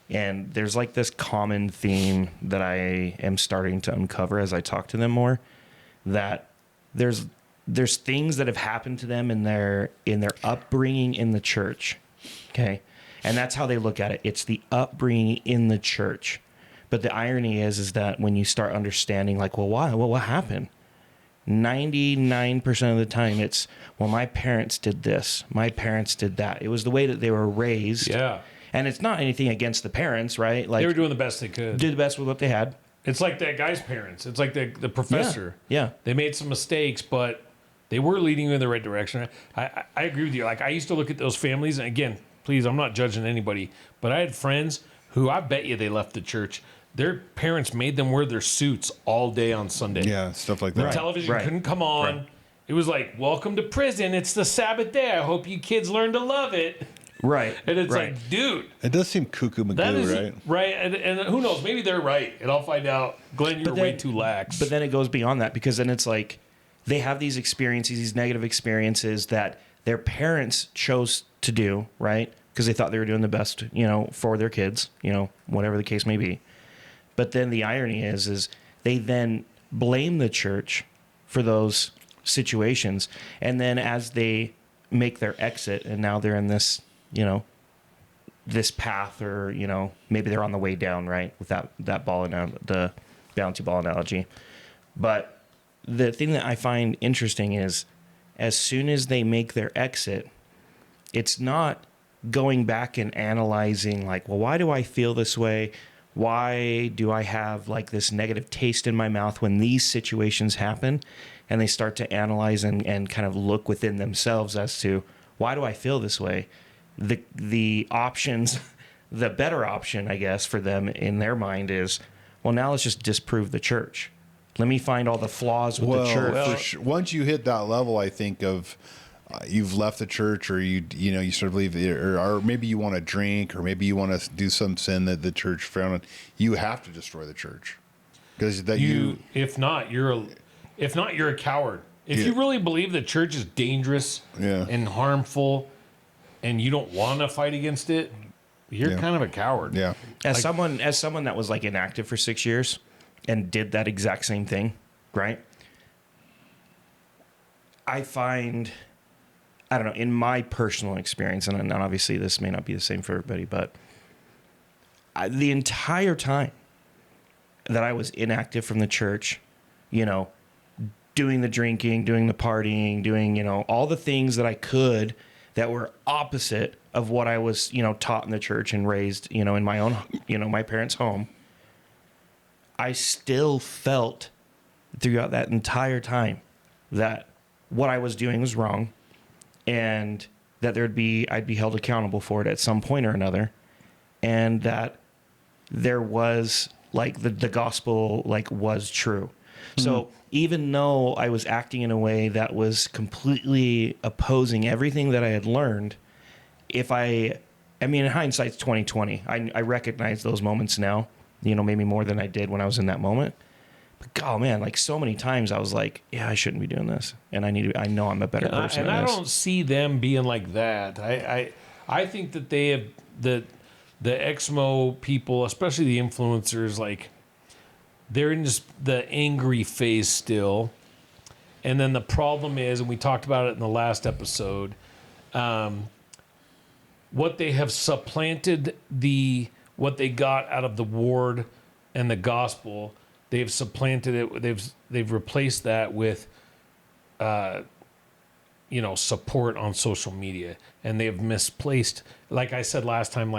And there's like this common theme that I am starting to uncover as I talk to them more, that there's things that have happened to them in their upbringing in the church. Okay. And that's how they look at it. It's the upbringing in the church. But the irony is that when you start understanding, like, well, why? Well, what happened? 99% of the time it's, well, my parents did this. My parents did that. It was the way that they were raised. Yeah. And it's not anything against the parents, right? Like, they were doing the best they could. Did the best with what they had. It's like that guy's parents. It's like the professor. Yeah. They made some mistakes, but they were leading you in the right direction. I agree with you. Like, I used to look at those families, and again, please, I'm not judging anybody, but I had friends who I bet you they left the church. Their parents made them wear their suits all day on Sunday. Yeah, stuff like that. The television couldn't come on. Right. It was like, welcome to prison. It's the Sabbath day. I hope you kids learn to love it. Right. And it's like, dude. It does seem cuckoo magoo, right? Right. And who knows? Maybe they're right. And I'll find out. Glenn, you're way too lax. But then it goes beyond that, because then it's like they have these experiences, these negative experiences that their parents chose to do, right? Because they thought they were doing the best, you know, for their kids, you know, whatever the case may be. But then the irony is they then blame the church for those situations. And then as they make their exit, and now they're in this, you know, this path, or, you know, maybe they're on the way down, right? With that ball, the bouncy ball analogy. But the thing that I find interesting is, as soon as they make their exit, it's not going back and analyzing, like, well, why do I feel this way? Why do I have like this negative taste in my mouth when these situations happen? And they start to analyze and kind of look within themselves as to, why do I feel this way? The options, the better option, I guess, for them in their mind is, well, now let's just disprove the church. Let me find all the flaws with the church. Once you hit that level, I think, of you've left the church, or you sort of leave, or maybe you want to drink, or maybe you want to do some sin that the church found, you have to destroy the church because if not you're a coward. If you really believe the church is dangerous and harmful, and you don't want to fight against it, you're kind of a coward. Yeah. As someone that was like inactive for 6 years and did that exact same thing, right? I find, I don't know, in my personal experience, and obviously this may not be the same for everybody, but the entire time that I was inactive from the church, doing the drinking, doing the partying, doing, all the things that I could that were opposite of what I was, taught in the church and raised, in my own, my parents' home, I still felt throughout that entire time that what I was doing was wrong, and that I'd be held accountable for it at some point or another, and that there was like the gospel was true. Mm-hmm. So even though I was acting in a way that was completely opposing everything that I had learned, in hindsight's 2020, I recognize those moments now, maybe more than I did when I was in that moment. But oh man, so many times I was like, yeah, I shouldn't be doing this, and I know I'm a better person. And I don't see them being like that. I think that they have the Exmo people, especially the influencers, they're in just the angry phase still. And then the problem is, and we talked about it in the last episode, what they have supplanted what they got out of the word and the gospel. They've supplanted it. They've replaced that with, support on social media, and they have misplaced. Like I said last time,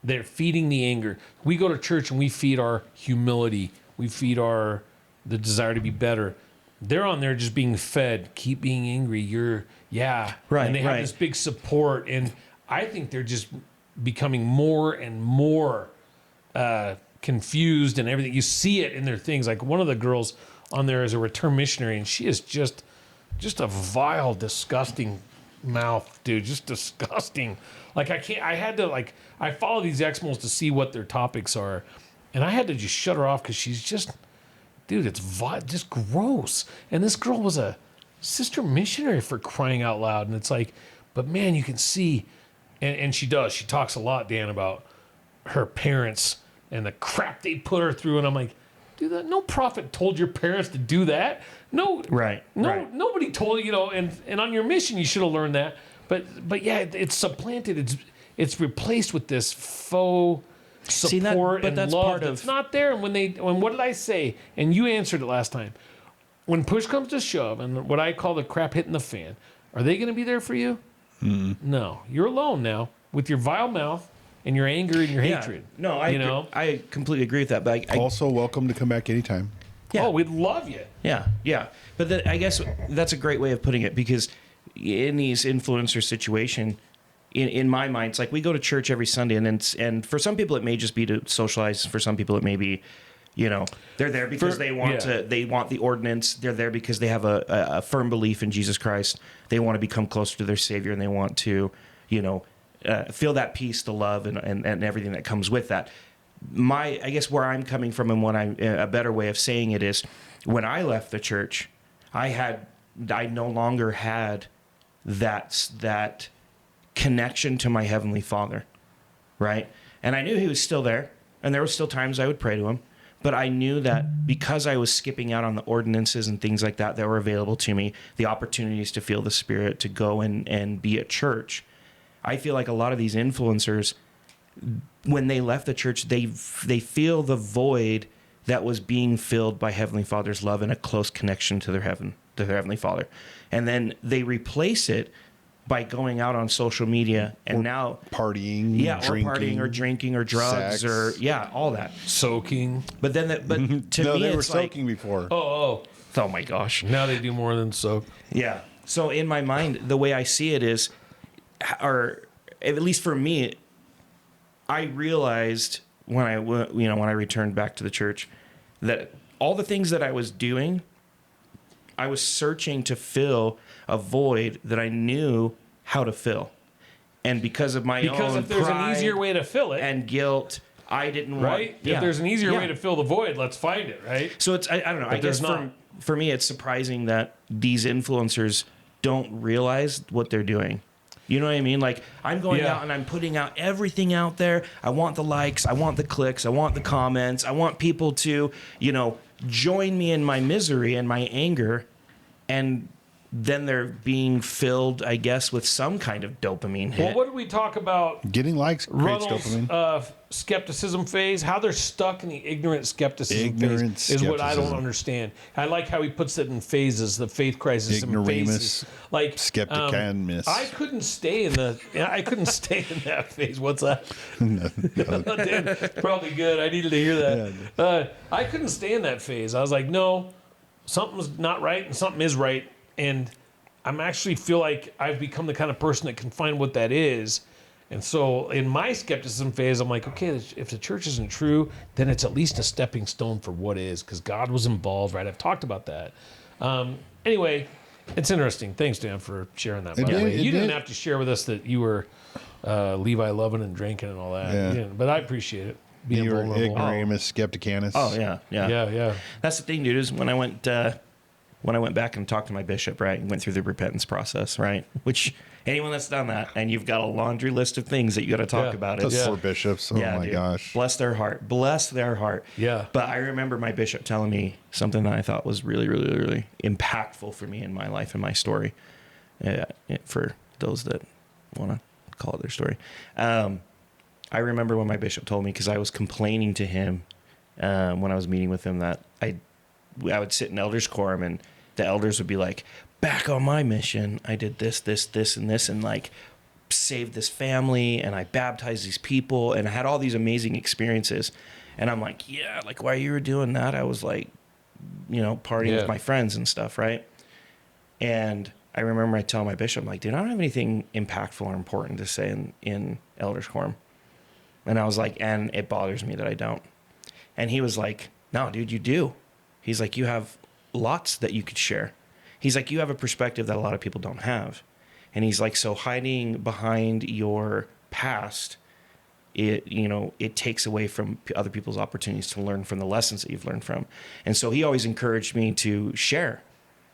they're feeding the anger. We go to church and we feed our humility. We feed the desire to be better. They're on there just being fed. Keep being angry. Right. And they have this big support, and I think they're just becoming more and more confused and everything. You see it in their things. Like one of the girls on there is a return missionary, and she is just a vile, disgusting mouth, dude. Just disgusting. I follow these Exmos to see what their topics are, and I had to just shut her off because she's just, dude, it's just gross. And this girl was a sister missionary, for crying out loud. And it's but man, you can see, and she talks a lot, Dan, about her parents and the crap they put her through. And I'm like, dude, no prophet told your parents to do that. No, right. Nobody told you, and on your mission, you should have learned that. But yeah, it's supplanted. It's replaced with this faux support and that's love that's not there. And when what did I say? And you answered it last time. When push comes to shove, and what I call the crap hitting the fan, are they going to be there for you? No, you're alone now with your vile mouth and your anger and your hatred. No, I completely agree with that. But also welcome to come back anytime. Yeah. Oh, we'd love you. Yeah. But I guess that's a great way of putting it, because in these influencer situation, in my mind, it's we go to church every Sunday, and for some people it may just be to socialize. For some people it may be, they're there because they want the ordinance. They're there because they have a firm belief in Jesus Christ. They want to become closer to their Savior, and they want to, feel that peace, the love, and everything that comes with that. I guess where I'm coming from, and a better way of saying it is, when I left the church, I no longer had that connection to my Heavenly Father, right? And I knew He was still there, and there were still times I would pray to Him, but I knew that because I was skipping out on the ordinances and things like that were available to me, the opportunities to feel the Spirit, to go and be at church, I feel like a lot of these influencers, when they left the church, they feel the void that was being filled by Heavenly Father's love and a close connection to their Heavenly Father. And then they replace it by going out on social media and now partying, drinking or drugs, sex, or all that, soaking. But then, to me, they were it's soaking before. Oh my gosh! Now they do more than soak. Yeah. So in my mind, the way I see it is, or at least for me, I realized when I returned back to the church that all the things that I was doing I was searching to fill a void that I knew how to fill. And because of my Because own if there's pride an easier way to fill it, and guilt, I didn't right? want... If there's an easier way to fill the void, let's find it, right? So it's, I don't know. I guess for me, it's surprising that these influencers don't realize what they're doing. You know what I mean? Like, I'm going out and I'm putting out everything out there. I want the likes. I want the clicks. I want the comments. I want people to, join me in my misery and my anger. And then they're being filled, I guess, with some kind of dopamine hit. Well, what did we talk about? Getting likes creates Reynolds' dopamine. Skepticism phase, how they're stuck in the ignorant skepticism phase is what I don't understand. I like how he puts it in phases, the faith crisis in phases. Like skepticanus. I couldn't stay in that phase. What's that? Damn, probably good. I needed to hear that. I couldn't stay in that phase. I was like, no, something's not right and something is right. And I'm actually feel like I've become the kind of person that can find what that is. And so in my skepticism phase, I'm like, okay, if the church isn't true, then it's at least a stepping stone for what is, because God was involved, right? I've talked about that. Anyway, it's interesting. Thanks, Dan, for sharing that. By the way, you didn't have to share with us that you were Levi loving and drinking and all that. Yeah. But I appreciate it. Being You were vulnerable. ignoramus, skepticanus. Oh, yeah. That's the thing, dude, is when I went back and talked to my bishop, right, and went through the repentance process, right, which anyone that's done that, and you've got a laundry list of things that you got to talk about. Those poor bishops. Oh, my gosh. Bless their heart. Bless their heart. Yeah. But I remember my bishop telling me something that I thought was really, really, really impactful for me in my life and my story, for those that want to call it their story. I remember when my bishop told me, because I was complaining to him when I was meeting with him, that I would sit in elders quorum and the elders would be like, back on my mission, I did this, this, this, and this, and like saved this family, and I baptized these people, and I had all these amazing experiences. And I'm like, yeah, like while you were doing that, I was like, partying with my friends and stuff, right? And I remember I tell my bishop, I'm like, dude, I don't have anything impactful or important to say in elders quorum. And I was like, and it bothers me that I don't. And he was like, no, dude, you do. He's like, you have lots that you could share. He's like, you have a perspective that a lot of people don't have. And he's like, so hiding behind your past, it takes away from other people's opportunities to learn from the lessons that you've learned from. And so he always encouraged me to share,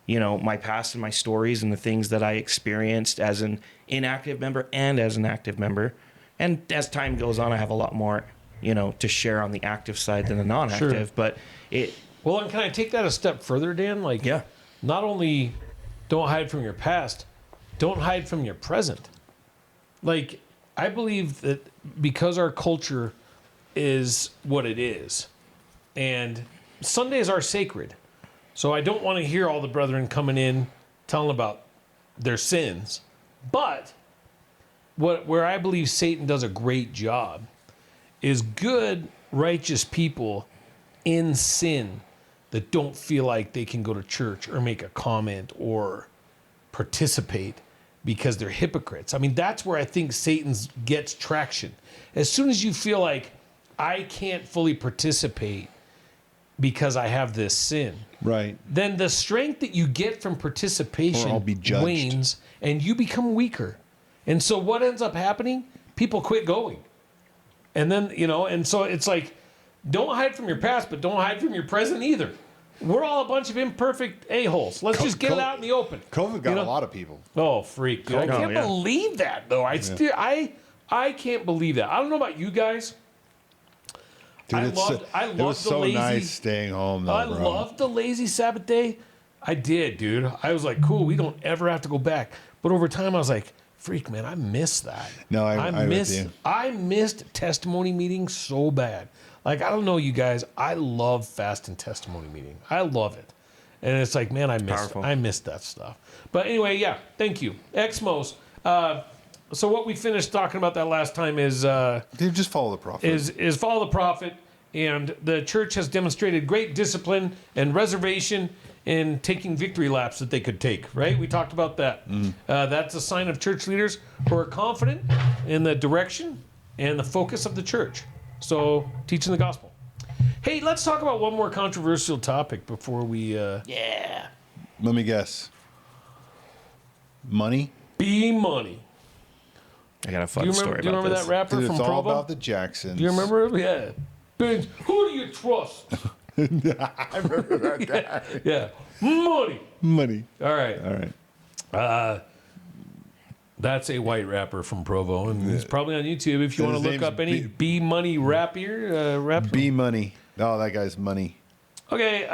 my past and my stories and the things that I experienced as an inactive member and as an active member. And as time goes on, I have a lot more, to share on the active side than the non-active. Sure. But Well, and can I take that a step further, Dan? Like, not only don't hide from your past, don't hide from your present. Like, I believe that because our culture is what it is, and Sundays are sacred, so I don't want to hear all the brethren coming in telling about their sins. But where I believe Satan does a great job is good, righteous people in sin that don't feel like they can go to church or make a comment or participate because they're hypocrites. I mean, that's where I think Satan gets traction. As soon as you feel like I can't fully participate because I have this sin, right, then the strength that you get from participation I'll be judged. wanes and you become weaker. And so what ends up happening? People quit going. And then, and so it's like, don't hide from your past, but don't hide from your present either. We're all a bunch of imperfect a-holes. Let's just get it out in the open. COVID got a lot of people. Oh, freak. Dude. I can't believe that, though. I can't believe that. I don't know about you guys. Dude, I loved it was the so lazy, nice staying home, though, I bro. loved the lazy Sabbath day. I did, dude. I was like, cool, we don't ever have to go back. But over time, I was like, freak, man, I miss that. No, I missed testimony meetings so bad. Like, I don't know, you guys. I love fast and testimony meeting. I love it. And it's like, man, I miss that stuff. But anyway, yeah, thank you. Exmos. So what we finished talking about that last time is... Dude, just follow the prophet. Is follow the prophet. And the church has demonstrated great discipline and reservation in taking victory laps that they could take, right? We talked about that. That's a sign of church leaders who are confident in the direction and the focus of the church. So, teaching the gospel. Hey, let's talk about one more controversial topic before we Let me guess. Money? B money. I got a fun story Do you remember about this. that rapper Dude, from it's all Provo? about the Jacksons. Do you remember him? Yeah. Bitch, who do you trust? I remember that guy. Yeah. Money. Money. All right. All right. That's a white rapper from Provo, and he's probably on YouTube if you want His to look name's up any B money rap here. Rap. B Money. Oh, that guy's money. Okay.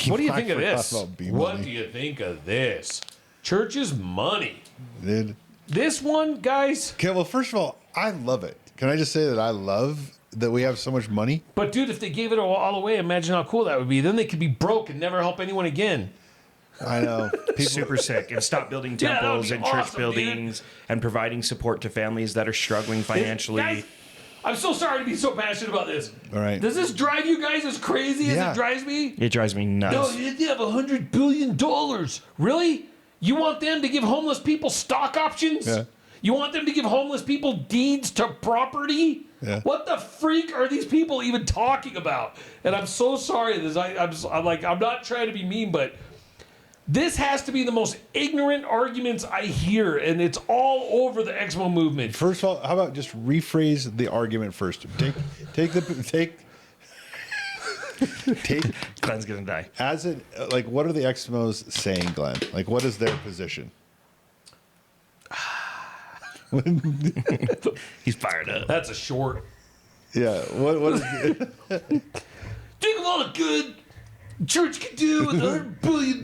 What do you I think of forgot this? about B What money. do you think of this? Church's money. Dude. This one, guys. Okay, well, first of all, I love it. Can I just say that I love that we have so much money? But dude, if they gave it all away, imagine how cool that would be. Then they could be broke and never help anyone again. I know. People, Super sick. And stop building Yeah, that would temples be and church awesome, buildings and providing support to families that are struggling financially. Guys, I'm so sorry to be so passionate about this. All right. Does this drive you guys as crazy as Yeah. it drives me? It drives me nuts. No, they have $100 billion. Really? You want them to give homeless people stock options? Yeah. You want them to give homeless people deeds to property? Yeah. What the freak are these people even talking about? And I'm so sorry. I'm not trying to be mean, but this has to be the most ignorant arguments I hear, and it's all over the Exmo movement. First of all, how about just rephrase the argument first? Take Glenn's gonna die. as it like. What are the Expos saying, Glenn? Like, what is their position? He's fired up. That's a short. Yeah. What is? Think of all the good church could do with $100 billion.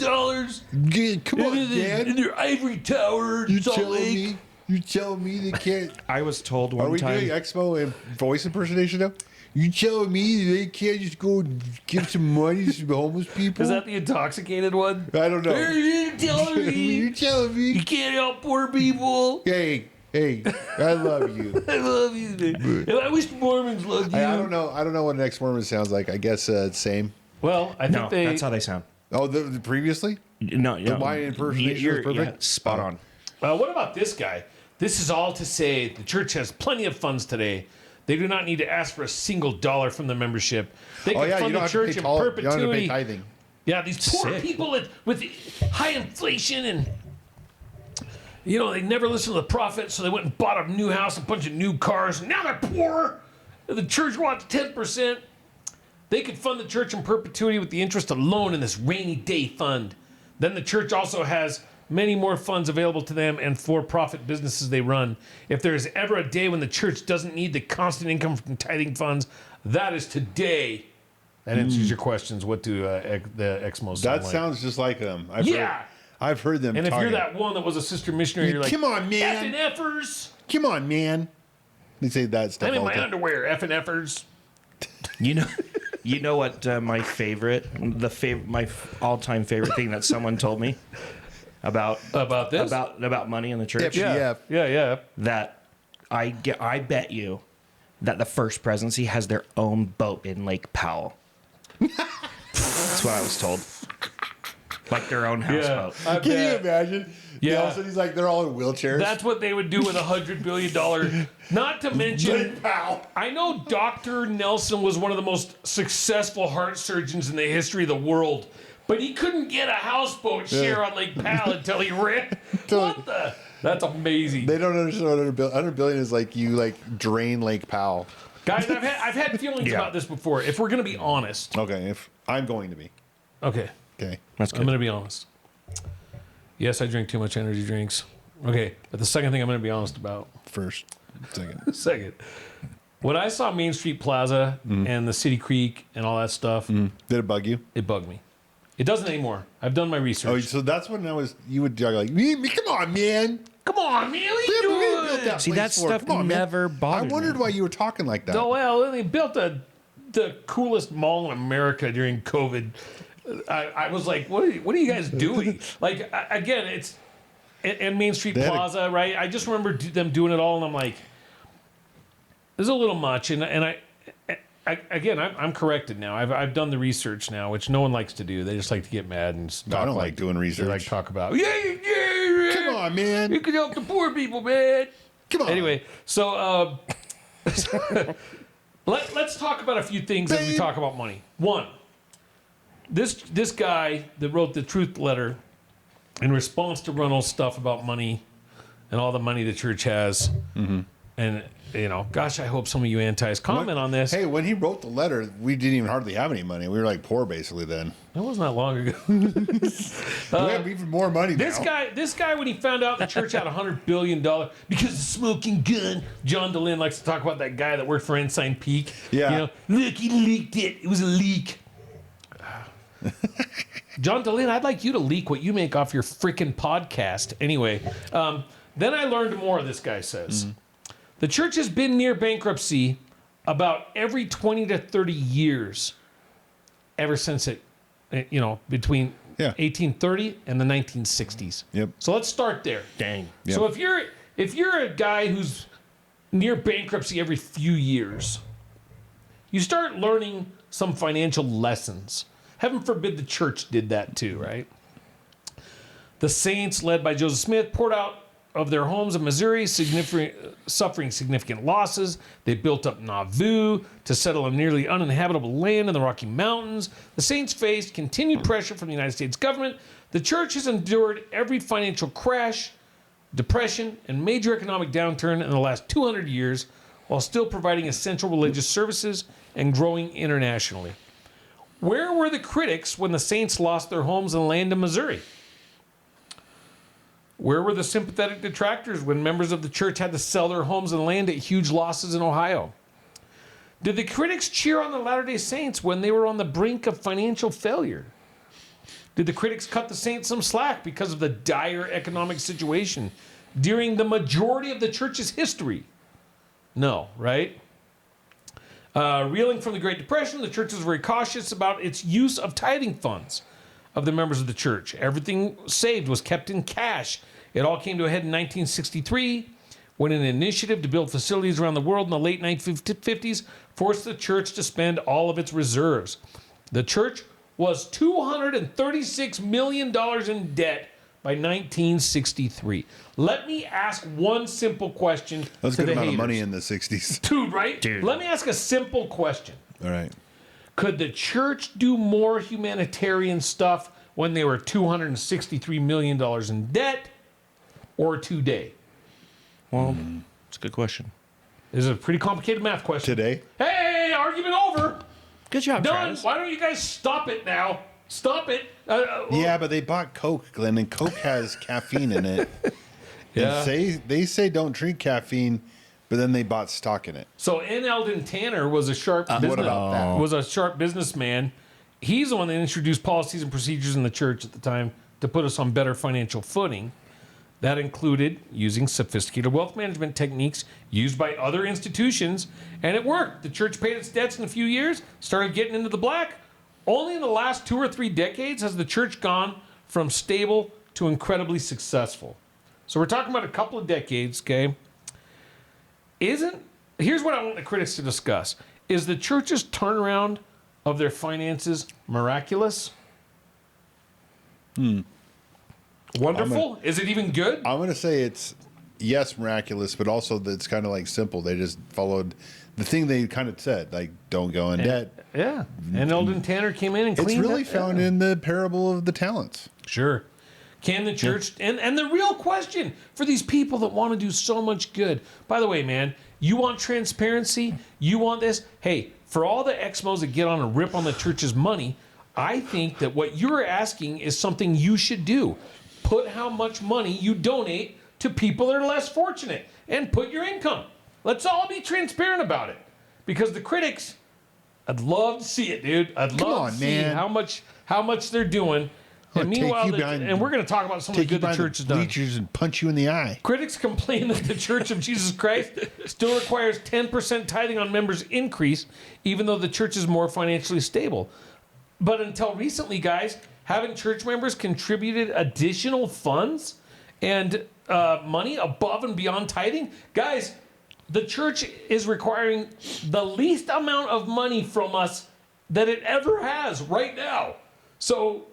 Come on, in man. their ivory tower in Salt Lake. You telling me they can't? I was told Are one we time. doing Expo and voice impersonation now? You telling me they can't just go give some money to some homeless people? Is that the intoxicated one? I don't know. You're telling me You telling me? you can't help poor people. Hey, I love you. I love you, man. And I wish the Mormons loved you. I don't know. I don't know what an ex-Mormon sounds like. I guess same. Well, I think No, that's how they sound. Oh, the previously? No, my impersonation you're was perfect? yeah, spot on. What about this guy? This is all to say the church has plenty of funds today. They do not need to ask for a single dollar from the membership. They can Oh, yeah, you fund don't the have to church pay in you don't have to pay perpetuity. tithing. Yeah, these poor Sick. people with high inflation and they never listened to the prophet, so they went and bought a new house, a bunch of new cars, and now they're poor. The church wants 10%. They could fund the church in perpetuity with the interest alone in this rainy day fund. Then the church also has many more funds available to them and for-profit businesses they run. If there is ever a day when the church doesn't need the constant income from tithing funds, that is today. That answers your questions. What do the Expos sound That like? sounds just like them. I've heard them And if talking. you're that one that was a sister missionary, you're like, Come on, man. effing effers. Come on, man. They say that stuff I'm in all my the time. underwear, effing effers. You know what? My all-time favorite thing that someone told me about this? about money in the church. Yeah. That I bet you that the First Presidency has their own boat in Lake Powell. That's what I was told. Like their own houseboat. Can you imagine? Yeah. All of a sudden he's like, they're all in wheelchairs. That's what they would do with $100 billion. Not to mention, Pal. I know Dr. Nelson was one of the most successful heart surgeons in the history of the world, but he couldn't get a houseboat share on Lake Powell until he ran. What the? That's amazing. They don't understand what 100 billion is like. You like drain Lake Powell. Guys, I've had feelings about this before. If we're going to be honest. Okay, if I'm going to be. Okay. Okay. That's I'm good. going to be honest. Yes, I drink too much energy drinks. Okay, but the second thing I'm going to be honest about. First. Second. Second. When I saw Main Street Plaza and the City Creek and all that stuff, Did it bug you? it bugged me. It doesn't anymore. I've done my research. Oh, so that's when you would jog like, come on, man. Come on, man. What are you doing? See, that stuff never bothered I wondered me. why you were talking like that. Oh, well, they built the coolest mall in America during COVID. I was like, what are you guys doing? Like, again, it's and Main Street They had Plaza, right? I just remember them doing it all, and I'm like, this is a little much. And I'm corrected now. I've done the research now, which no one likes to do. They just like to get mad and No, I don't like doing They research. like talk about, yeah. Come on, man. You can help the poor people, man. Come on. Anyway, so let's talk about a few things as we talk about money. One, this guy that wrote the truth letter in response to Reynolds' stuff about money and all the money the church has, and gosh, I hope some of you antis comment on this. Hey, when he wrote the letter, we didn't even hardly have any money. We were like poor basically then. That wasn't that long ago. We have even more money This guy, when he found out the church had $100 billion because of smoking gun, John DeLynn likes to talk about that guy that worked for Ensign Peak. Yeah. Look, he leaked it. It was a leak. John DeLynn, I'd like you to leak what you make off your freaking podcast. Anyway, then I learned more, this guy says. The church has been near bankruptcy about every 20 to 30 years ever since it, between 1830 and the 1960s. Yep. So let's start there. Dang. Yep. So if you're a guy who's near bankruptcy every few years, you start learning some financial lessons. Heaven forbid the church did that too, right? The saints, led by Joseph Smith, poured out of their homes in Missouri, suffering significant losses. They built up Nauvoo to settle on nearly uninhabitable land in the Rocky Mountains. The saints faced continued pressure from the United States government. The church has endured every financial crash, depression, and major economic downturn in the last 200 years, while still providing essential religious services and growing internationally. Where were the critics when the saints lost their homes and land in Missouri? Where were the sympathetic detractors when members of the church had to sell their homes and land at huge losses in Ohio? Did the critics cheer on the Latter-day Saints when they were on the brink of financial failure? Did the critics cut the saints some slack because of the dire economic situation during the majority of the church's history? No, right? Reeling from the Great Depression, the church was very cautious about its use of tithing funds of the members of the church. Everything saved was kept in cash. It all came to a head in 1963 when an initiative to build facilities around the world in the late 1950s forced the church to spend all of its reserves. The church was $236 million in debt by 1963. Let me ask one simple question. That's to a good the amount haters. of money in the 60s. Dude, right? Dude. Let me ask a simple question. All right. Could the church do more humanitarian stuff when they were $263 million in debt or today? Well, it's a good question. This is a pretty complicated math question. Today? Hey, argument over. Good job, Done. Travis. Why don't you guys stop it now? Stop it. Yeah, but they bought Coke, Glenn, and Coke has caffeine in it. Yeah. And they say don't drink caffeine, but then they bought stock in it. So N. Eldon Tanner was a sharp What about that? was a sharp businessman. He's the one that introduced policies and procedures in the church at the time to put us on better financial footing. That included using sophisticated wealth management techniques used by other institutions, and it worked. The church paid its debts in a few years, started getting into the black. Only in the last 2 or 3 decades has the church gone from stable to incredibly successful. So we're talking about a couple of decades, okay? Here's what I want the critics to discuss. Is the church's turnaround of their finances miraculous? Wonderful? Is it even good? I'm going to say it's, yes, miraculous, but also that it's kind of like simple. They just followed the thing they kind of said, like, don't go in debt. Yeah. And Eldon Tanner came in and cleaned It's really that found in the parable of the talents. Sure. Can the church, and the real question for these people that want to do so much good, by the way, man, you want transparency? You want this? Hey, for all the Exmos that get on a rip on the church's money, I think that what you're asking is something you should do. Put how much money you donate to people that are less fortunate and put your income. Let's all be transparent about it. Because the critics, I'd love to see it, dude. I'd love to see how much they're doing. And meanwhile, and we're going to talk about some of the good the church has done. Bleachers and punch you in the eye. Critics complain that the Church of Jesus Christ still requires 10% tithing on members' increase, even though the church is more financially stable. But until recently, guys, haven't church members contributed additional funds and money above and beyond tithing? Guys, the church is requiring the least amount of money from us that it ever has right now. So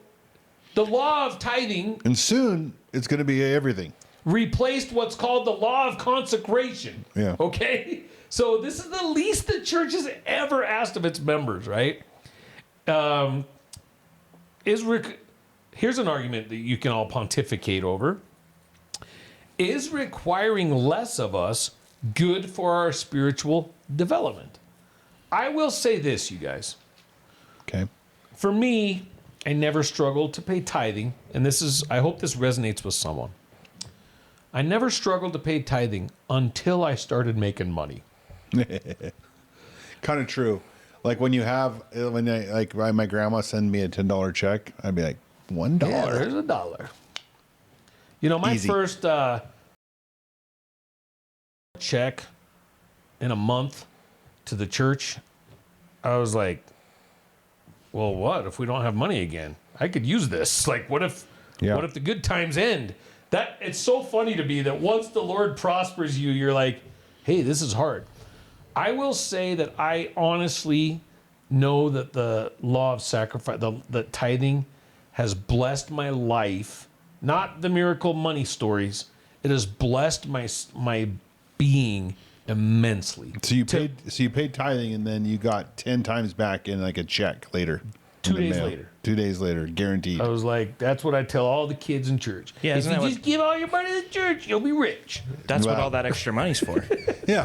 the law of tithing, and soon it's going to be everything, replaced what's called the law of consecration. Yeah. Okay? So this is the least the church has ever asked of its members, right? here's an argument that you can all pontificate over. Is requiring less of us good for our spiritual development? I will say this, you guys. Okay. For me, I never struggled to pay tithing, and I hope this resonates with someone. I never struggled to pay tithing until I started making money. Kind of true. Like my grandma send me a $10 check, I'd be like, $1. Yeah, there's $1. You know, my Easy. first check in a month to the church, I was like, well, what if we don't have money again? I could use this. Like, what if the good times end? That it's so funny to me that once the Lord prospers you, you're like, hey, this is hard. I will say that I honestly know that the law of sacrifice, the tithing, has blessed my life. Not the miracle money stories. It has blessed my being immensely. So you paid tithing, and then you got 10 times back in like a check later. 2 days later. 2 days later, guaranteed. I was like, that's what I tell all the kids in church. Yeah, if you just give all your money to the church, you'll be rich. That's what all that extra money's for. Yeah.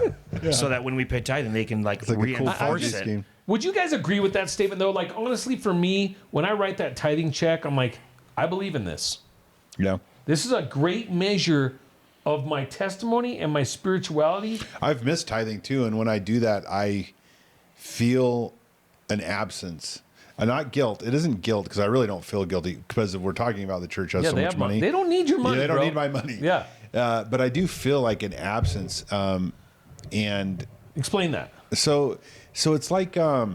So that when we pay tithing, they can like It's like a cool reinforce it. scheme. Would you guys agree with that statement, though? Like, honestly, for me, when I write that tithing check, I'm like, I believe in this. Yeah. This is a great measure of my testimony and my spirituality. I've missed tithing too, and when I do that, I feel an absence. Not guilt. It isn't guilt because I really don't feel guilty because we're talking about the church has so they much have money. They don't need your money. Yeah, they don't bro. need my money. Yeah. But I do feel like an absence. And Explain that. so it's like a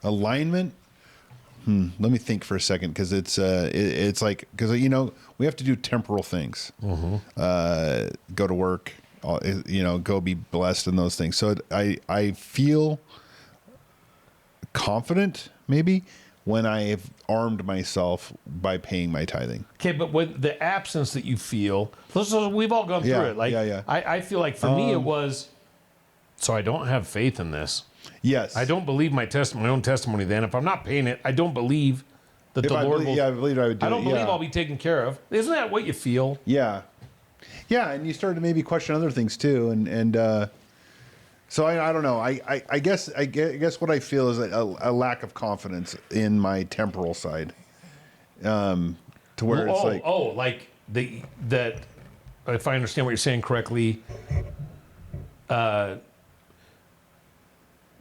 alignment. Let me think for a second because it's like because we have to do temporal things. Go to work. Go be blessed in those things. So I feel confident maybe when I have armed myself by paying my tithing. Okay, but with the absence that you feel, we've all gone through it. Like, I feel like for me it was, so I don't have faith in this. Yes. I don't believe my own testimony then. If I'm not paying it, I don't believe that the Lord will. Yeah, I believe I would do it. I don't believe I'll be taken care of. Isn't that what you feel? Yeah. Yeah, and you start to maybe question other things too, and so I don't know. I guess what I feel is a lack of confidence in my temporal side, to where it's like that. If I understand what you're saying correctly,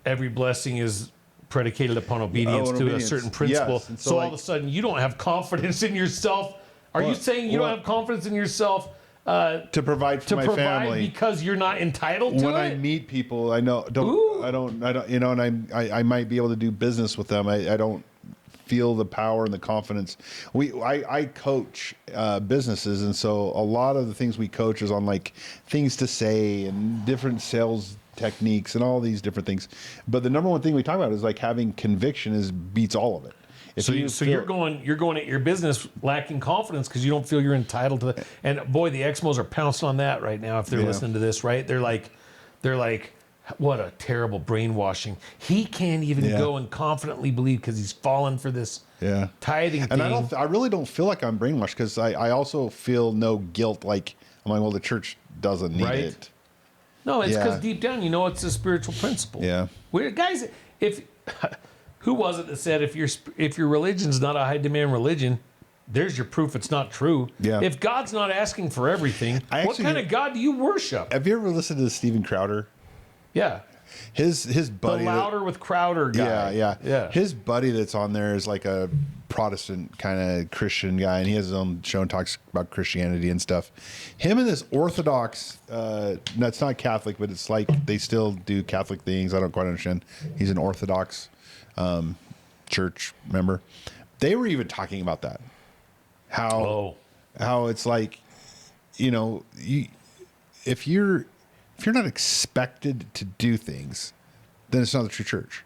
every blessing is predicated upon obedience to a certain principle. Yes. And so all of a sudden, you don't have confidence in yourself. Are you saying you don't have confidence in yourself? To provide for my family because you're not entitled to when it. I meet people, I don't, and I might be able to do business with them. I don't feel the power and the confidence. I coach businesses, and so a lot of the things we coach is on like things to say and different sales techniques and all these different things. But the number one thing we talk about is like having conviction beats all of it. So you're going at your business lacking confidence because you don't feel you're entitled to it. And boy, the Exmos are pouncing on that right now if they're listening to this, right? They're like, what a terrible brainwashing. He can't even go and confidently believe because he's fallen for this tithing thing. And I really don't feel like I'm brainwashed because I also feel no guilt. Like I'm like, well, the church doesn't need it. No, it's because deep down you know it's a spiritual principle. Yeah. Guys, who was it that said if your religion's not a high demand religion, there's your proof it's not true. Yeah. If God's not asking for everything, what kind of God do you worship? Have you ever listened to Steven Crowder? Yeah. His buddy. The Louder with Crowder guy. Yeah. His buddy that's on there is like a Protestant kind of Christian guy, and he has his own show and talks about Christianity and stuff. Him and this Orthodox, it's not Catholic, but it's like they still do Catholic things. I don't quite understand. He's an Orthodox church member. They were even talking about that. How it's like, if you're not expected to do things, then it's not the true church.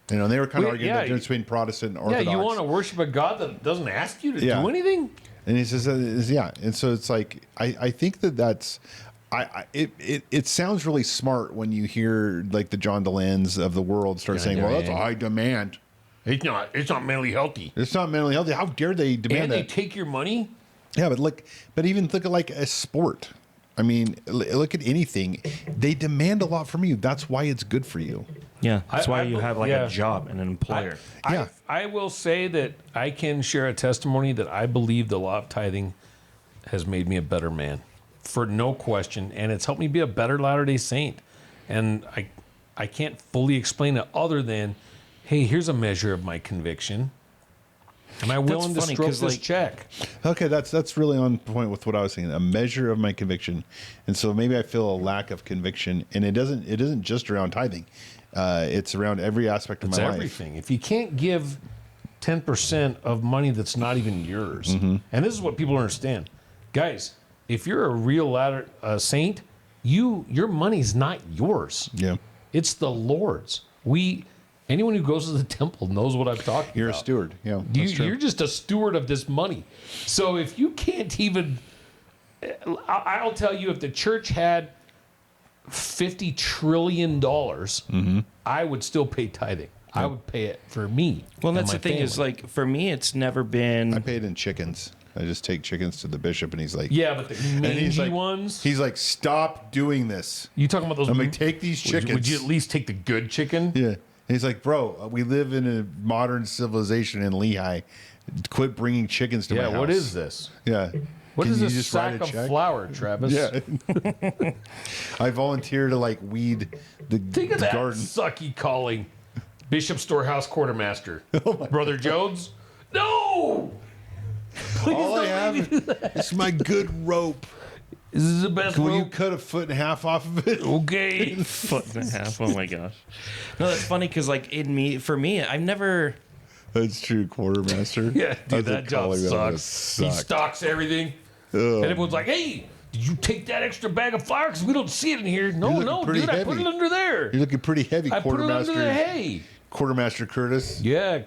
They were kind of arguing the difference between Protestant and Orthodox. Yeah, you want to worship a God that doesn't ask you to do anything? And he says, and so it's like, I think that's, it sounds really smart when you hear like the John Delans of the world start saying, well, that's a high demand. It's not mentally healthy. It's not mentally healthy. How dare they demand And that? they take your money? Yeah, but even look at like a sport. I mean, look at anything. They demand a lot from you. That's why it's good for you. Yeah, that's why I you have like yeah. a job and an employer. Yeah. I will say that I can share a testimony that I believe the law of tithing has made me a better man, for no question, and it's helped me be a better Latter-day Saint. And I can't fully explain it other than, hey, here's a measure of my conviction. Am I willing to funny, stroke 'cause, this like- check? Okay, that's really on point with what I was saying. A measure of my conviction, and so maybe I feel a lack of conviction, and it isn't just around tithing. It's around every aspect of It's my life. everything. If you can't give 10% of money that's not even yours, Mm-hmm. and this is what people don't understand, guys. If you're a real saint, your money's not yours. Yeah, It's the Lord's. Anyone who goes to the temple knows what I'm talking you're about. a steward. Yeah, that's true. You're just a steward of this money. So if you can't even, I'll tell you, if the church had $50 trillion, I would still pay tithing. I would pay it for me. Well, and that's my the thing is, family. like, for me, it's never I been. paid in chickens. I just take chickens to the bishop, and he's like, Yeah, but the and mangy ones. He's like, stop doing this. You talking about those? I'm like, take these chickens. Would you at least take the good chicken? Yeah. And he's like, bro, we live in a modern civilization in Lehigh. Quit bringing chickens to my house. Yeah. What is this? Yeah. What Can is you this just write sack a of check? flour, Travis? Yeah. I volunteer to like weed the Think of that garden. sucky calling. Bishop Storehouse Quartermaster. Oh Brother Jones? No! Please All I don't make me do have is my good rope. This is the best Will you rope. cut a foot and a half off of it? Okay. Foot and a half. Oh my gosh. No, that's funny because, like, for me, I've never. That's true, quartermaster. Yeah, dude, That's a that job calling that sucks. He sucked. stocks everything. And everyone's like, hey, did you take that extra bag of flour? Because we don't see it in here. No, looking no, pretty dude, I put heavy. it under there. You're looking pretty heavy, I put it under the quartermaster. hay. Quartermaster Curtis. Yeah,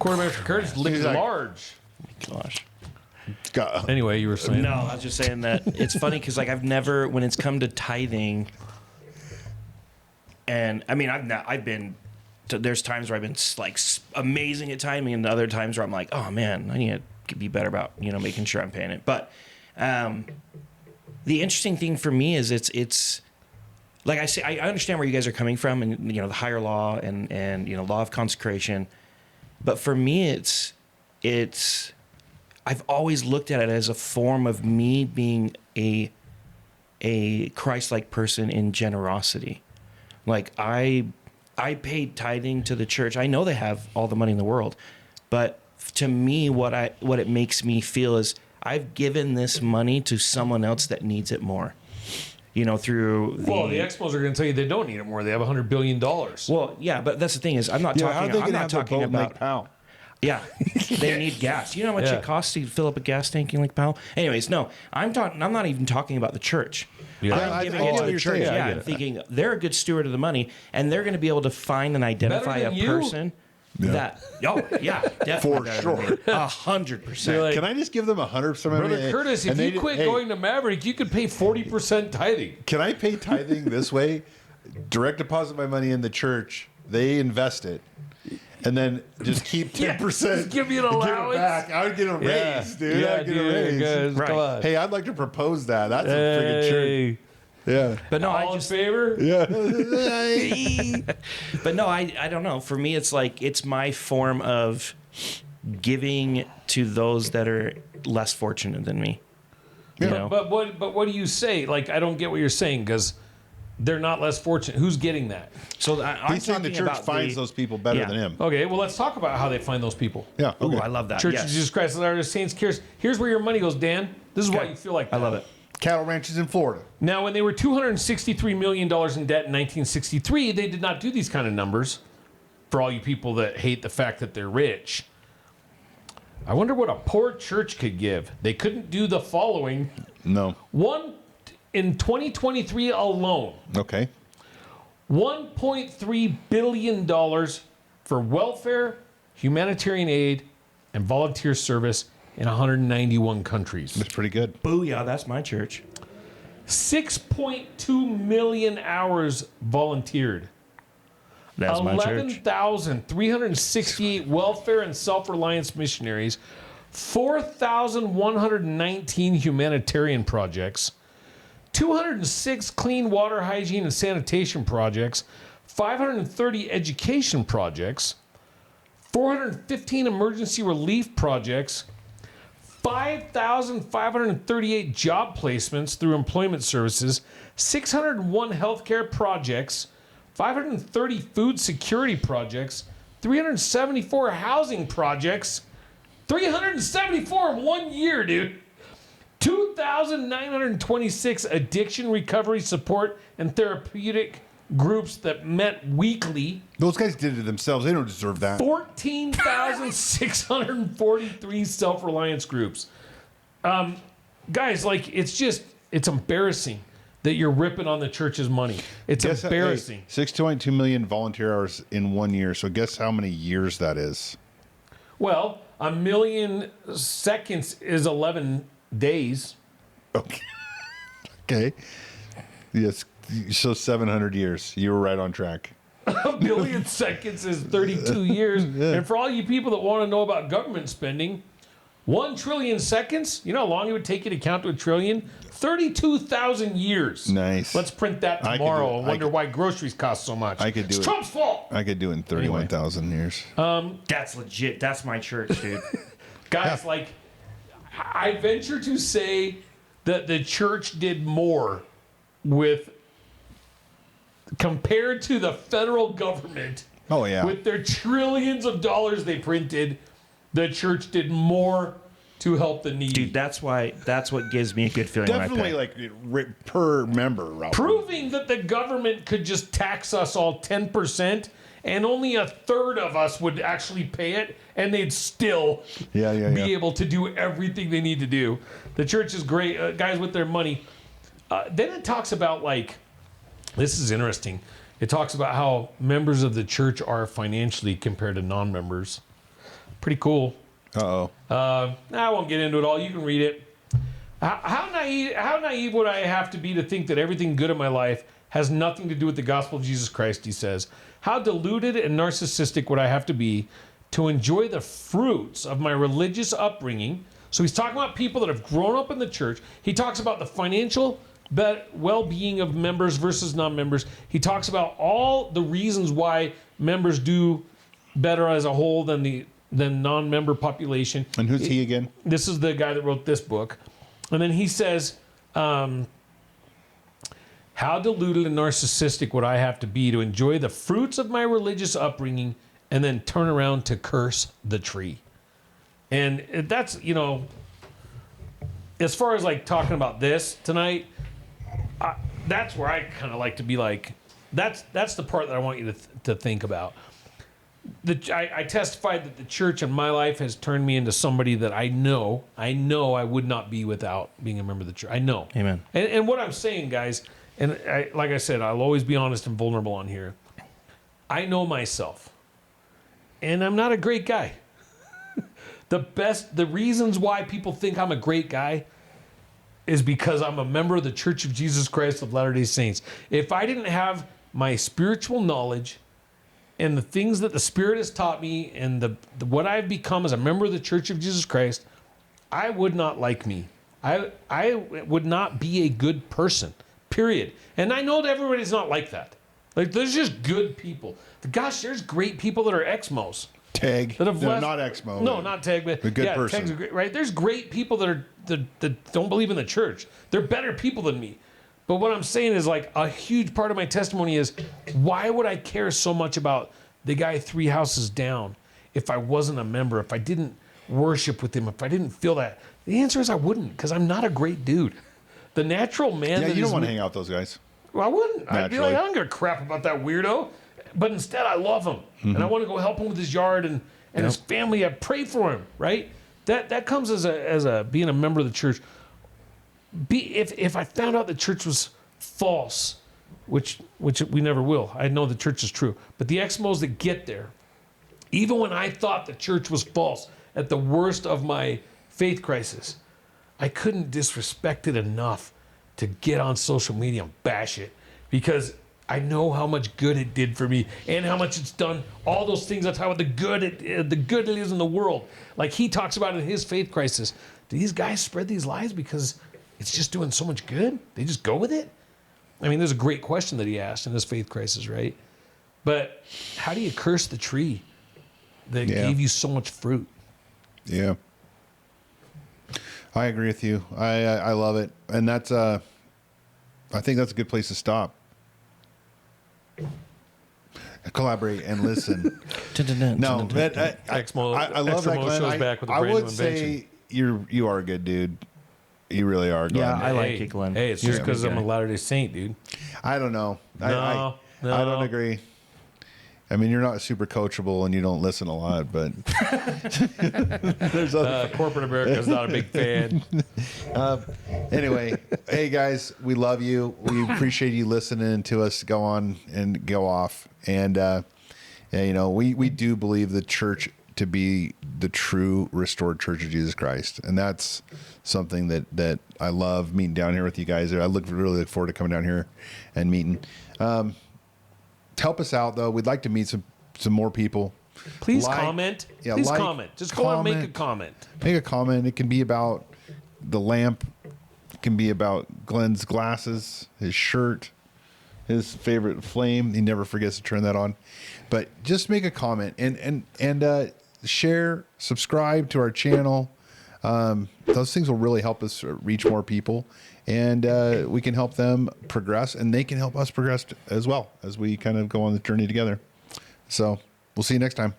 Quartermaster Curtis looking He's like- large. Gosh. God. Anyway, you were saying. No, I was just saying that it's funny because, like, I've never, when it's come to tithing, and I mean, I've been. There's times where I've been like amazing at timing, and other times where I'm like, oh man, I need to be better about making sure I'm paying it. But the interesting thing for me is it's like I say, I understand where you guys are coming from, and the higher law and law of consecration. But for me, it's I've always looked at it as a form of me being a Christ-like person in generosity. Like I paid tithing to the church. I know they have all the money in the world, but to me, what it makes me feel is I've given this money to someone else that needs it more. Through the Well, the Expos are going to tell you they don't need it more. They have $100 billion. Well, yeah, but that's the thing is I'm not Yeah, how are talking. they I'm going to not have their talking boat in Lake about. Powell? Yeah, they need gas. You know how much Yeah. it costs to fill up a gas tank in Lake Powell? Anyways, no, I'm not even talking about the church. Yeah. I'm I giving get it what to the you're church. saying. I Yeah, get I'm it. thinking they're a good steward of the money, and they're going to be able to find and identify Better a than you? person that. Oh yeah, definitely For better than sure. me. 100%. Like, Can I just give them 100%? Brother Curtis, if you quit going to Maverick, you could pay 40% tithing. Can I pay tithing this way? Direct deposit my money in the church. They invest it. And then just keep 10%. Yeah, just give me an Give it allowance. back. I would get a raise, dude. Yeah, I'd get a raise. guys, Right. come on. Hey, I'd like to propose that. That's a freaking church. Yeah. But no, All I in just. favor? Yeah. But no, I don't know. For me, it's like it's my form of giving to those that are less fortunate than me. You know? But what do you say? Like, I don't get what you're saying because they're not less fortunate. Who's getting that? So I'm He's saying the talking church about finds those people better Yeah. than him. Okay, well, let's talk about how they find those people. Yeah. Oh, Okay. I love that. Church yes. of Jesus Christ of Latter-day Saints. Here's where your money goes, Dan. This is why Okay. you feel like I that. love it. Cattle ranches in Florida. Now, when they were $263 million in debt in 1963, they did not do these kind of numbers. For all you people that hate the fact that they're rich, I wonder what a poor church could give. They couldn't do the following. No. In 2023 alone, Okay. $1.3 billion for welfare, humanitarian aid, and volunteer service in 191 countries. That's pretty good. Booyah, that's my church. 6.2 million hours volunteered. That's my church. 11,368 welfare and self-reliance missionaries, 4,119 humanitarian projects, 206 clean water, hygiene, and sanitation projects, 530 education projects, 415 emergency relief projects, 5,538 job placements through employment services, 601 healthcare projects, 530 food security projects, 374 housing projects, 374 in 1 year, dude. 2,926 addiction recovery support and therapeutic groups that met weekly. Those guys did it themselves. They don't deserve that. 14,643 self-reliance groups. Guys, like, it's embarrassing that you're ripping on the church's money. It's embarrassing. 6.2 million volunteer hours in 1 year. So guess how many years that is? Well, 1 million seconds is 11 days. Okay. Okay. Yes. So 700 years. You were right on track. 1 billion seconds is 32 years. Yeah. And for all you people that want to know about government spending, 1 trillion seconds, you know how long it would take you to count to a trillion? 32,000 years. Nice. Let's print that tomorrow and wonder why groceries cost so much. It's Trump's fault. I could do it in 31,000 years. That's legit. That's my church, dude. Guys, like, I venture to say that the church did more compared to the federal government. Oh, yeah. With their trillions of dollars they printed, the church did more to help the needy. Dude, that's what gives me a good feeling. Definitely, like, per member. Robert. Proving that the government could just tax us all 10% and only a third of us would actually pay it, and they'd still be able to do everything they need to do. The church is great, guys, with their money. Then it talks about, like, this is interesting. It talks about how members of the church are financially compared to non-members. Pretty cool. Uh-oh. I won't get into it all. You can read it. How naive would I have to be to think that everything good in my life has nothing to do with the gospel of Jesus Christ, he says. How deluded and narcissistic would I have to be to enjoy the fruits of my religious upbringing? So he's talking about people that have grown up in the church. He talks about the financial well-being of members versus non-members. He talks about all the reasons why members do better as a whole than non-member population. And who's he again? This is the guy that wrote this book. And then he says, how deluded and narcissistic would I have to be to enjoy the fruits of my religious upbringing and then turn around to curse the tree? And that's, as far as like talking about this tonight, that's where I kind of like to be like, that's the part that I want you to think about. I testified that the church in my life has turned me into somebody that I know I would not be without being a member of the church. I know. Amen. And what I'm saying, guys, and like I said, I'll always be honest and vulnerable on here. I know myself, and I'm not a great guy. The reasons why people think I'm a great guy is because I'm a member of the Church of Jesus Christ of Latter-day Saints. If I didn't have my spiritual knowledge and the things that the Spirit has taught me and what I've become as a member of the Church of Jesus Christ, I would not like me. I would not be a good person, period. And I know that everybody's not like that. Like, there's just good people. Gosh, there's great people that are Exmos. Tag. That have not Exmo. No, not Tag, but a good person. Tag's great, right? There's great people that don't believe in the church. They're better people than me. But what I'm saying is, like, a huge part of my testimony is, why would I care so much about the guy 3 houses down if I wasn't a member, if I didn't worship with him, if I didn't feel that? The answer is I wouldn't, because I'm not a great dude. The natural man. Yeah, you don't want to hang out with those guys. Well, I wouldn't. Naturally. I'd be like, I don't give a crap about that weirdo. But instead, I love him, and I want to go help him with his yard and his family. I pray for him, right? That comes as a being a member of the church. If I found out the church was false, which we never will. I know the church is true, but the Exmos that get there, even when I thought the church was false at the worst of my faith crisis, I couldn't disrespect it enough to get on social media and bash it, because I know how much good it did for me and how much it's done. All those things. That's how the good it is in the world. Like he talks about in his faith crisis. Do these guys spread these lies because it's just doing so much good? They just go with it? I mean, there's a great question that he asked in his faith crisis, right? But how do you curse the tree that gave you so much fruit? Yeah. I agree with you. I love it. And that's I think that's a good place to stop. Collaborate and listen. No, but I love that, Glenn. Back with a I brand would new say you are a good dude. You really are, Glenn. Yeah, I like it, Glenn. Hey, it's just because I'm a Latter-day Saint, dude. I don't know. No. I don't agree. I mean, you're not super coachable and you don't listen a lot, but there's other. Corporate America is not a big fan. Anyway, hey guys, we love you. We appreciate you listening to us go on and go off. And we do believe the church to be the true restored church of Jesus Christ, and that's something that I love meeting down here with you guys. I really look forward to coming down here and meeting. Help us out though. We'd like to meet some more people. Please comment. Yeah, Please comment. Just go and make a comment. Make a comment. It can be about the lamp. It can be about Glenn's glasses, his shirt, his favorite flame. He never forgets to turn that on. But just make a comment and share, subscribe to our channel. Those things will really help us reach more people, and we can help them progress, and they can help us progress as well as we kind of go on the journey together. So we'll see you next time.